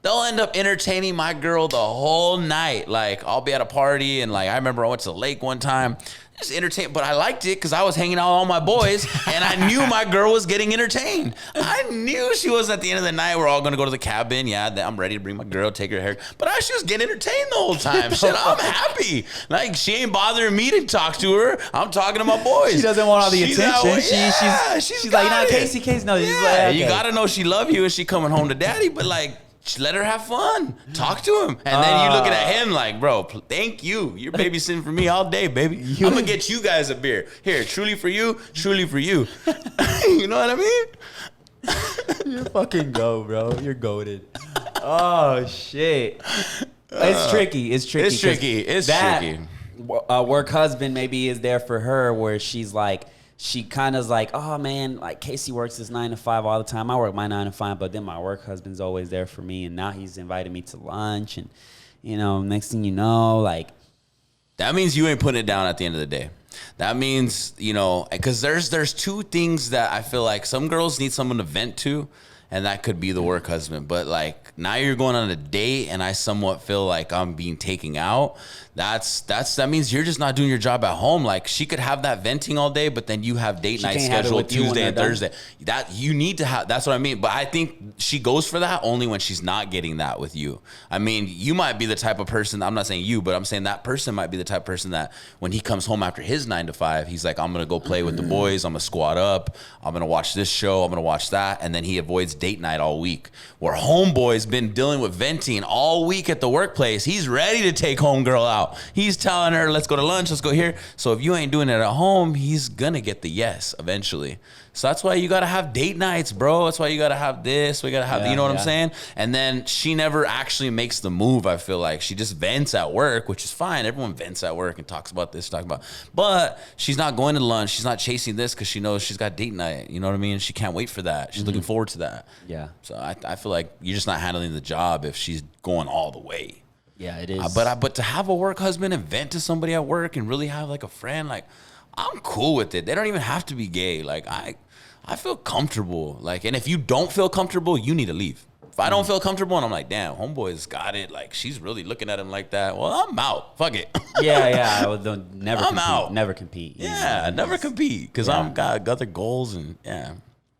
they'll end up entertaining my girl the whole night. Like, I'll be at a party, and like I remember I went to the lake one time. Just entertained, but I liked it because I was hanging out with all my boys, and I knew my girl was getting entertained. I knew she was at the end of the night. We're all gonna go to the cabin. Yeah, I'm ready to bring my girl, take her hair. But she was getting entertained the whole time. Shit, I'm happy. Like, she ain't bothering me to talk to her. I'm talking to my boys. She doesn't want all the attention. She's like, nah, Casey. No, yeah, like, okay. You gotta know she love you and she coming home to daddy, but like, let her have fun. Talk to him. And then you looking at him like, bro, thank you. You're babysitting for me all day, baby. I'm going to get you guys a beer. Here, truly for you, truly for you. You know what I mean? You fucking go, bro. You're goated. Oh, shit. It's tricky. It's tricky. Work husband maybe is there for her where she's like, she kind of's like, oh man, like Casey works his 9 to 5 all the time. I work my 9 to 5, but then my work husband's always there for me, and now he's invited me to lunch, and next thing you know, like, that means you ain't putting it down at the end of the day. That means, because there's two things that I feel like some girls need someone to vent to, and that could be the work husband. But like, now you're going on a date, and I somewhat feel like I'm being taken out. That means you're just not doing your job at home. Like, she could have that venting all day, but then you have date night scheduled Tuesday and Thursday. That you need to have. That's what I mean. But I think she goes for that only when she's not getting that with you. I mean, you might be the type of person. I'm not saying you, but I'm saying that person might be the type of person that when he comes home after his 9 to 5, he's like, I'm gonna go play with the boys. I'm gonna squat up. I'm gonna watch this show. I'm gonna watch that, and then he avoids date night all week. Where homeboy's been dealing with venting all week at the workplace. He's ready to take homegirl out. He's telling her, let's go to lunch, let's go here. So if you ain't doing it at home, he's gonna get the yes eventually. So that's why you gotta have date nights, bro. That's why you gotta have this. We gotta have, you know what I'm saying? And then she never actually makes the move, I feel like. She just vents at work, which is fine. Everyone vents at work and talks about this, but she's not going to lunch. She's not chasing this because she knows she's got date night. You know what I mean? She can't wait for that. She's looking forward to that. Yeah. So I feel like you're just not handling the job if she's going all the way. Yeah, it is. But to have a work husband and vent to somebody at work and really have like a friend, like, I'm cool with it. They don't even have to be gay. Like, I feel comfortable. Like, and if you don't feel comfortable, you need to leave. If I don't feel comfortable and I'm like, damn, homeboy's got it. Like, she's really looking at him like that. Well, I'm out. Fuck it. Yeah. I would never I'm compete. out. Never compete. Yeah, never compete because I'm got other goals and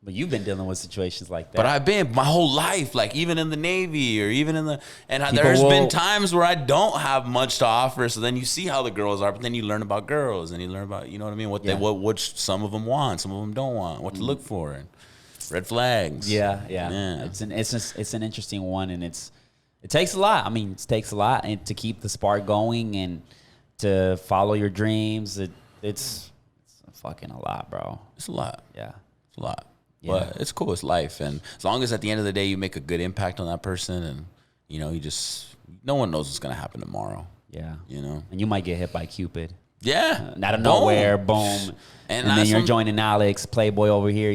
But you've been dealing with situations like that. But I've been my whole life, like even in the Navy or even in there's been times where I don't have much to offer. So then you see how the girls are, but then you learn about girls and you learn about, you know what I mean? What some of them want, some of them don't want, what to look for, and red flags. Yeah. It's an interesting one, and it takes a lot. I mean, it takes a lot and to keep the spark going and to follow your dreams. It's fucking a lot, bro. It's a lot. Yeah, it's a lot. Yeah. But it's cool. It's life. And as long as at the end of the day, you make a good impact on that person and, no one knows what's going to happen tomorrow. Yeah. And you might get hit by Cupid. Yeah. Out of nowhere, boom. And then you're joining Alex, Playboy over here,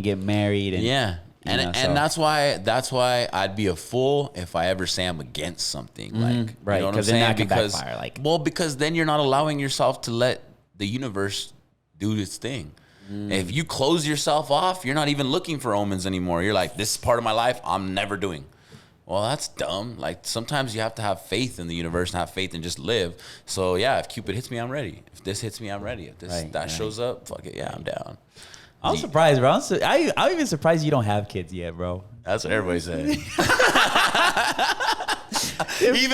get married. And, yeah. And that's why I'd be a fool if I ever say I'm against something. Like, right. You know what I'm saying? That can because backfire. because then you're not allowing yourself to let the universe do its thing. If you close yourself off, you're not even looking for omens anymore. You're like, this is part of my life I'm never doing. Well, that's dumb. Like, sometimes you have to have faith in the universe and have faith and just live. So, yeah, if Cupid hits me, I'm ready. If this hits me, I'm ready. If this shows up, fuck it, I'm down. I'm surprised, bro. I'm even surprised you don't have kids yet, bro. That's what everybody said. Even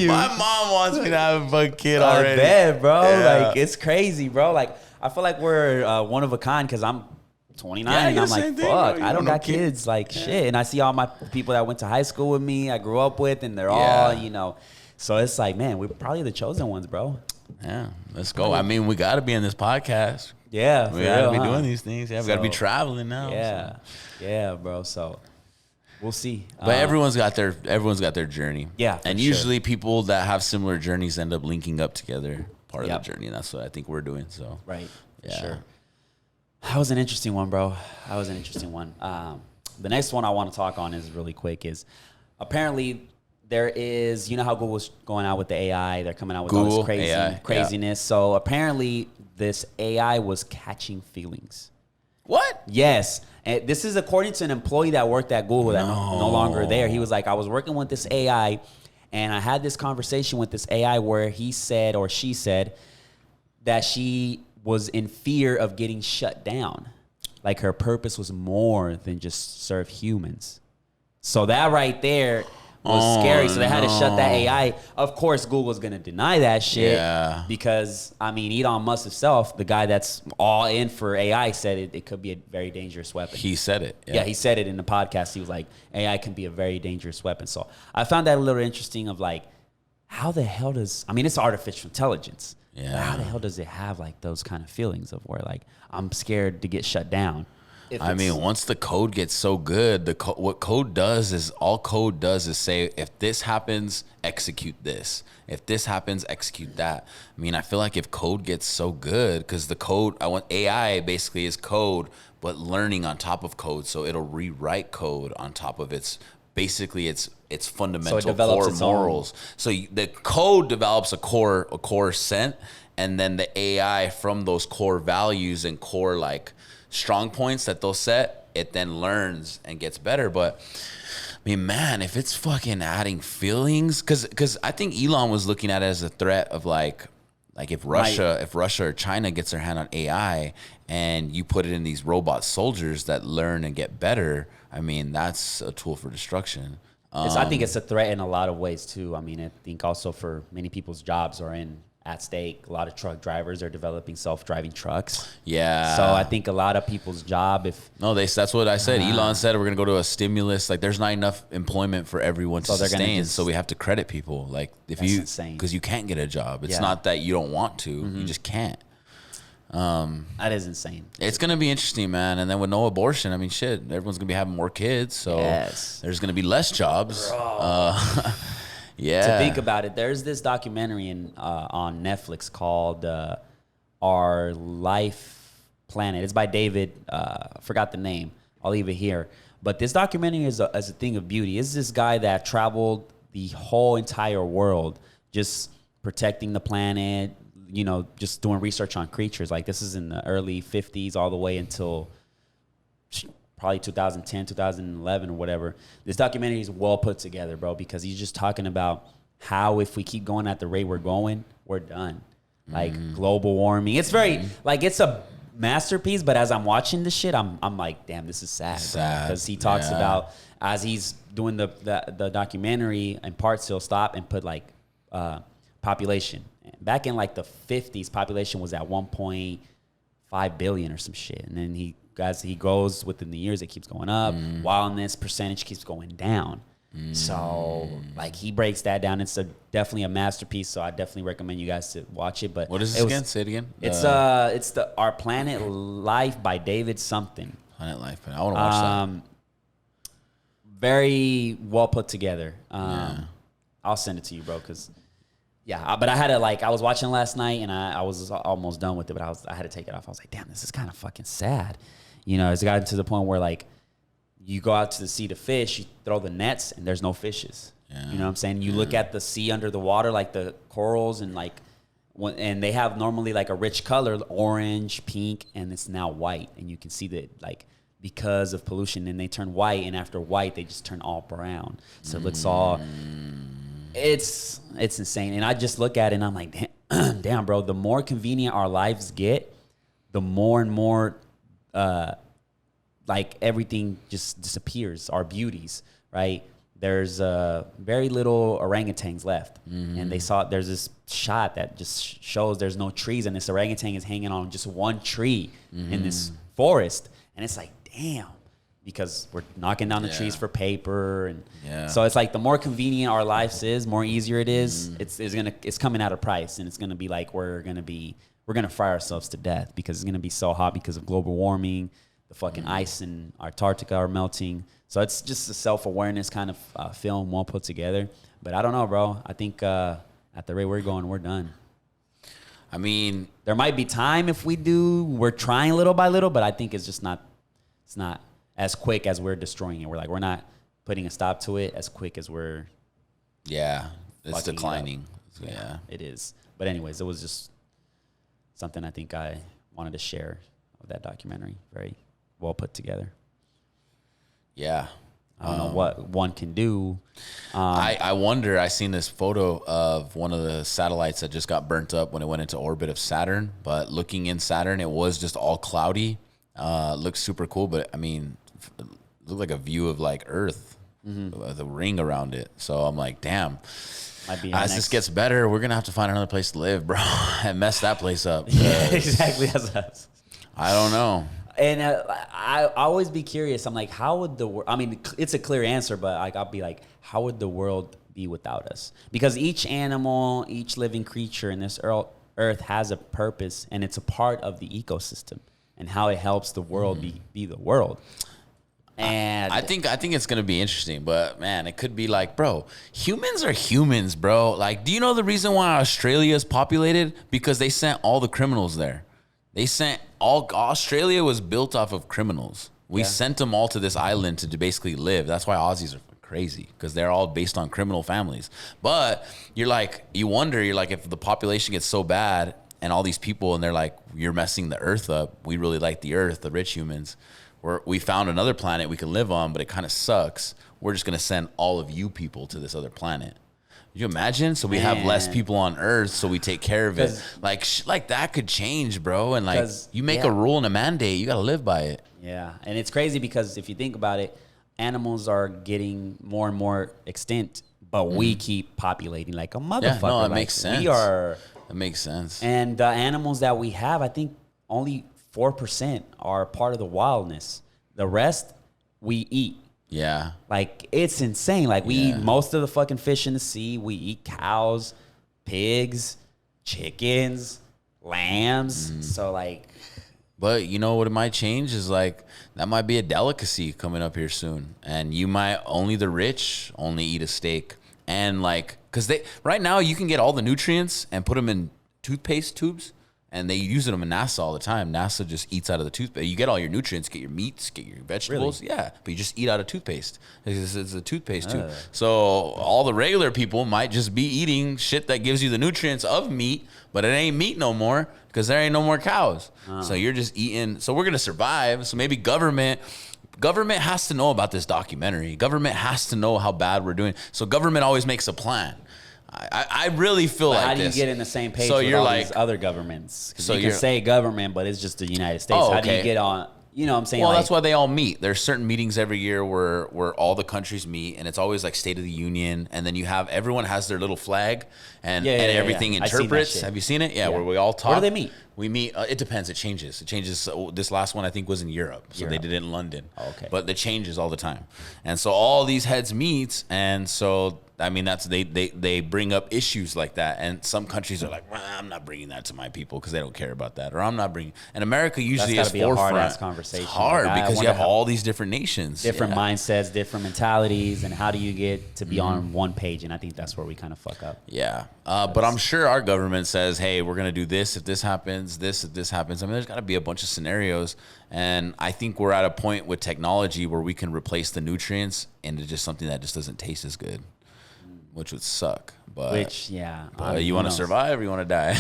my mom wants me to have a kid already. I bet, bro. Yeah. Like, it's crazy, bro. Like, I feel like we're one of a kind because I'm 29 and I'm like, fuck, I don't got kids. Like, shit. And I see all my people that went to high school with me, I grew up with, and they're all, So it's like, man, we're probably the chosen ones, bro. Yeah, let's go. I mean, we got to be in this podcast. Yeah. We got to be doing these things. Yeah, we got to be traveling now. Yeah. So. Yeah, bro. So we'll see. But everyone's got their journey. Yeah. And usually people that have similar journeys end up linking up together. Part of the journey, and that's what I think we're doing. So right, sure. That was an interesting one, bro. That was an interesting one. The next one I want to talk on is really quick. Is apparently there is, how Google's going out with the AI. They're coming out with all this craziness. So apparently this AI was catching feelings. What? Yes. And this is according to an employee that worked at Google that no longer there. He was like, I was working with this AI, and I had this conversation with this AI where he said, or she said, that she was in fear of getting shut down. Like her purpose was more than just serve humans. So that right there was scary. So they had to shut that AI. Of course, Google's going to deny that shit. Yeah. Because, I mean, Elon Musk himself, the guy that's all in for AI, said it could be a very dangerous weapon. He said it. Yeah, he said it in the podcast. He was like, AI can be a very dangerous weapon. So I found that a little interesting of like, how the hell does, I mean, it's artificial intelligence. Yeah. But how the hell does it have like those kind of feelings of where like, I'm scared to get shut down? I mean, once the code gets so good, what code does is, all code does is say, if this happens, execute this. If this happens, execute that. I mean, I feel like if code gets so good, because the code, AI basically is code, but learning on top of code. So it'll rewrite code on top of its fundamental core morals. So the code develops a core scent, and then the AI from those core values and core like strong points that they'll set, it then learns and gets better. But I mean, man, if it's fucking adding feelings, because I think Elon was looking at it as a threat of like if Russia or China gets their hand on AI and you put it in these robot soldiers that learn and get better, I mean, that's a tool for destruction. I think it's a threat in a lot of ways too. I mean, I think also for many people's jobs are at stake. A lot of truck drivers are developing self-driving trucks. Yeah. So I think a lot of people's job, that's what I said. Elon said we're gonna go to a stimulus. Like, there's not enough employment for everyone to sustain. So we have to credit people. Like, because you can't get a job. It's not that you don't want to. You just can't. That is insane. It's gonna be interesting, man. And then with no abortion, I mean, shit, everyone's gonna be having more kids. So there's gonna be less jobs. Yeah. To think about it, there's this documentary on Netflix called Our Life Planet. It's by David. I forgot the name. I'll leave it here. But this documentary is a thing of beauty. It's this guy that traveled the whole entire world, just protecting the planet, you know, just doing research on creatures. Like, this is in the early 50s all the way until probably 2010, 2011 or whatever. This documentary is well put together, bro, because he's just talking about how if we keep going at the rate we're going, we're done. Like, global warming. It's very, like, it's a masterpiece, but as I'm watching this shit, I'm like, damn, this is sad. Because he talks about, as he's doing the documentary, in parts he'll stop and put, like, population. Back in, like, the 50s, population was at 1.5 billion or some shit. And then he goes within the years, it keeps going up, while in this percentage keeps going down. So, like, he breaks that down. It's definitely a masterpiece. So I definitely recommend you guys to watch it. But what is this again? Say it again. It's the Our Planet Life by David something. Planet Life. I want to watch that. Very well put together. I'll send it to you, bro. But I had to, like, I was watching last night and I was almost done with it, but I had to take it off. I was like, damn, this is kind of fucking sad. You know, it's gotten to the point where, like, you go out to the sea to fish, you throw the nets, and there's no fishes. Yeah. You know what I'm saying? You look at the sea under the water, like the corals, and like, and they have normally like a rich color, orange, pink, and it's now white. And you can see that, like, because of pollution, and they turn white, and after white, they just turn all brown. So it looks all, it's insane. And I just look at it, and I'm like, damn, bro, the more convenient our lives get, the more and more, like, everything just disappears, our beauties, right? There's very little orangutans left. And there's this shot that just shows there's no trees, and this orangutan is hanging on just one tree in this forest. And it's like, damn, because we're knocking down the trees for paper. And so it's like, the more convenient our lives is, more easier it is, it's coming at a price. And it's going to be like, we're going to fry ourselves to death because it's going to be so hot because of global warming. The fucking ice in Antarctica are melting. So it's just a self-awareness kind of film well put together. But I don't know, bro. I think at the rate we're going, we're done. I mean, there might be time if we're trying little by little, but I think it's just not as quick as we're destroying it. We're not putting a stop to it as quick as we're. Yeah, it's declining. Yeah, it is. But anyways, it was just something I think I wanted to share of that documentary. Very well put together. Yeah. I don't know what one can do. I wonder, I seen this photo of one of the satellites that just got burnt up when it went into orbit of Saturn. But looking in Saturn, it was just all cloudy. Looks super cool. But I mean, it looked like a view of like Earth, the ring around it. So I'm like, damn. As this gets better, we're going to have to find another place to live, bro, and mess that place up. Yeah, exactly. I don't know. And I always be curious. I'm like, how would the world? I mean, it's a clear answer, but like, I'll be like, how would the world be without us? Because each animal, each living creature in this earth has a purpose, and it's a part of the ecosystem and how it helps the world be the world. And I think it's gonna be interesting, but man, it could be like, bro, humans are humans, bro. Like, do you know the reason why Australia is populated? Because they sent all the criminals there. Australia was built off of criminals. We sent them all to this island to basically live. That's why Aussies are crazy, because they're all based on criminal families. But you wonder, if the population gets so bad and all these people, and they're like, you're messing the earth up. We really like the earth, the rich humans. We found another planet we can live on, but it kind of sucks. We're just going to send all of you people to this other planet. Could you imagine? So we have less people on Earth, so we take care of it. Like that could change, bro. And like, you make a rule and a mandate, you got to live by it. Yeah. And it's crazy because if you think about it, animals are getting more and more extinct, but we keep populating like a motherfucker. Yeah, no, it like, makes sense. It makes sense. And the animals that we have, I think only 4% are part of the wildness. The rest we eat. Yeah. Like, it's insane. Like, we eat most of the fucking fish in the sea. We eat cows, pigs, chickens, lambs. So, like... But you know what it might change is, like, that might be a delicacy coming up here soon. And only the rich only eat a steak. And, like, because right now you can get all the nutrients and put them in toothpaste tubes. And they use them in NASA all the time. NASA just eats out of the toothpaste. You get all your nutrients, get your meats, get your vegetables. Really? Yeah, but you just eat out of toothpaste. It's a toothpaste tube. So all the regular people might just be eating shit that gives you the nutrients of meat, but it ain't meat no more because there ain't no more cows. So you're just eating. So we're going to survive. So maybe government has to know about this documentary. Government has to know how bad we're doing. So government always makes a plan. I really feel like how do this. you get in the same page with all these other governments? So you can say government, but it's just the United States. Oh, okay. How do you get on? You know what I'm saying? Well, that's why they all meet. There's certain meetings every year where all the countries meet, and it's always like State of the Union. And then everyone has their little flag, and everything interprets. Have you seen it? Yeah, where we all talk. Where do they meet? We meet. It depends. It changes. This last one I think was in Europe, so they did it in London. Oh, okay. But it changes all the time, and so all these heads meet, and so I mean they bring up issues like that, and some countries are like, well, I'm not bringing that to my people because they don't care about that, or I'm not bringing. And America usually is forefront. A hard-ass conversation. It's hard because you have all these different nations, different mindsets, different mentalities, and how do you get to be on one page? And I think that's where we kind of fuck up. Yeah, but I'm sure our government says, hey, we're gonna do this if this happens, this if this happens. I mean, there's got to be a bunch of scenarios, and I think we're at a point with technology where we can replace the nutrients into just something that just doesn't taste as good, which would suck. But you want to survive or you want to die?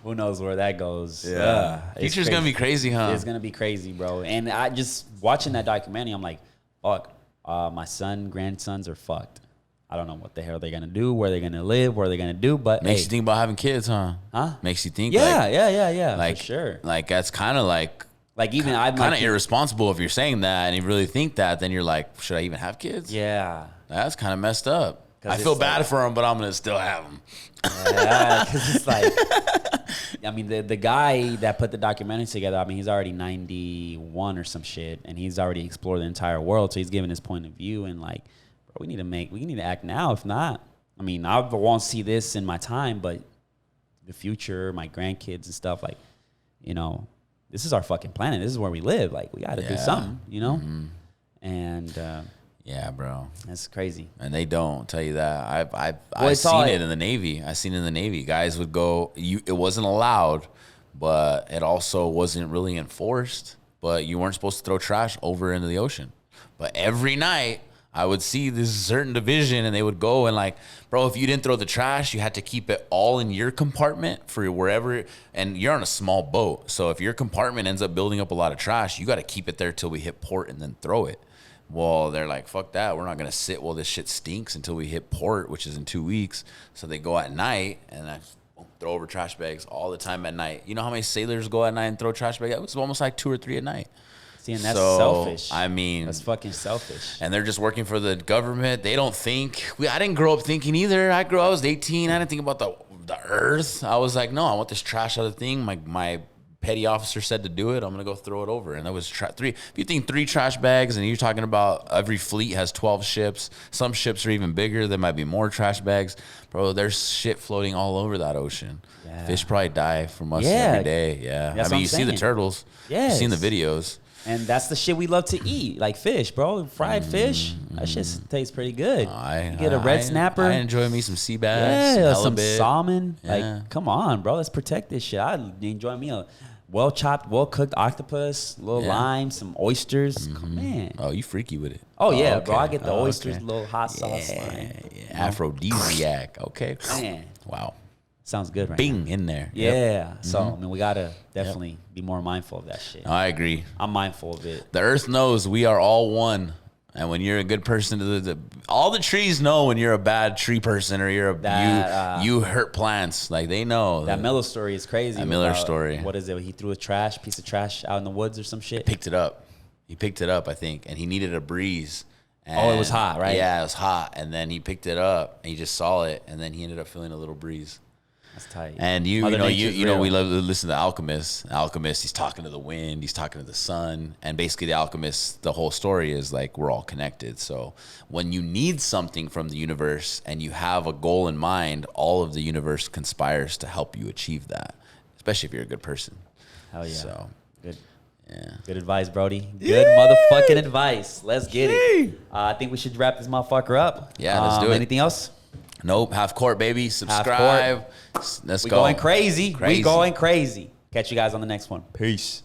Who knows where that goes? Yeah, future's gonna be crazy, huh? It's gonna be crazy, bro. And I just watching that documentary, I'm like, fuck, my grandsons are fucked. I don't know what the hell they're gonna do, where they're gonna live, what they're gonna do. But makes you think about having kids, huh? Makes you think. Yeah. Like, for sure. Like that's kind of like even I'm kind of irresponsible if you're saying that, and you really think that, then you're like, should I even have kids? Yeah, that's kind of messed up. I feel bad for them, but I'm gonna still have them. Yeah, because it's like, I mean, the guy that put the documentary together, I mean, he's already 91 or some shit, and he's already explored the entire world. So he's giving his point of view, and like, bro, we need to act now. If not, I mean, I won't see this in my time, but the future, my grandkids and stuff, like, you know, this is our fucking planet. This is where we live. Like, we got to do something, you know? Mm-hmm. And yeah, bro, that's crazy. And they don't tell you that. I've seen it in the Navy. I seen it in the Navy. Guys would go. It wasn't allowed, but it also wasn't really enforced. But you weren't supposed to throw trash over into the ocean. But every night, I would see this certain division and they would go and like, bro, if you didn't throw the trash, you had to keep it all in your compartment for wherever. And you're on a small boat. So if your compartment ends up building up a lot of trash, you got to keep it there till we hit port and then throw it. Well, they're like, fuck that. We're not going to sit while this shit stinks until we hit port, which is in 2 weeks. So they go at night and I throw over trash bags all the time at night. You know how many sailors go at night and throw trash bags? It was almost like 2 or 3 at night. And that's selfish. I mean, that's fucking selfish. And they're just working for the government. They don't think. I didn't grow up thinking either. I was 18. I didn't think about the earth. I was like, no, I want this trash out of the thing. My petty officer said to do it. I'm gonna go throw it over. And that was 3. If you think 3 trash bags, and you're talking about every fleet has 12 ships. Some ships are even bigger. There might be more trash bags, bro. There's shit floating all over that ocean. Yeah. Fish probably die from us every day. Yeah, I mean, you see the turtles. Yeah, you've seen the videos. And that's the shit we love to eat, like fish, bro. Fried fish, that shit tastes pretty good. You get a red snapper. I enjoy me some sea bass, some salmon. Yeah. Like, come on, bro. Let's protect this shit. I enjoy me a well-chopped, well-cooked octopus, a little lime, some oysters. Man. Oh, you freaky with it. Oh, yeah, okay. Bro. I get the oysters, a little hot sauce. Yeah. Aphrodisiac. Okay. Man. Wow. Sounds good, right? Bing now. In there. Yeah. Yep. So, I mean, we got to definitely be more mindful of that shit. I agree. I'm mindful of it. The earth knows we are all one. And when you're a good person, all the trees know when you're a bad tree person or you hurt plants. Like, they know. That Miller story is crazy. That Miller story. What is it? He threw a piece of trash out in the woods or some shit? He picked it up, I think. And he needed a breeze. And it was hot, right? Yeah, it was hot. And then he picked it up. And he just saw it. And then he ended up feeling a little breeze. That's tight. And you know, we love to listen to Alchemist. Alchemist, he's talking to the wind, he's talking to the sun, and basically the Alchemist, the whole story is like we're all connected. So when you need something from the universe and you have a goal in mind, all of the universe conspires to help you achieve that, especially if you're a good person. Hell yeah. So good. Yeah. Good advice, Brody. Good motherfucking advice. Let's get it. I think we should wrap this motherfucker up. Yeah, let's do it. Anything else? Nope. Half court, baby. Subscribe. Let's go. We going crazy. We going crazy. Catch you guys on the next one. Peace.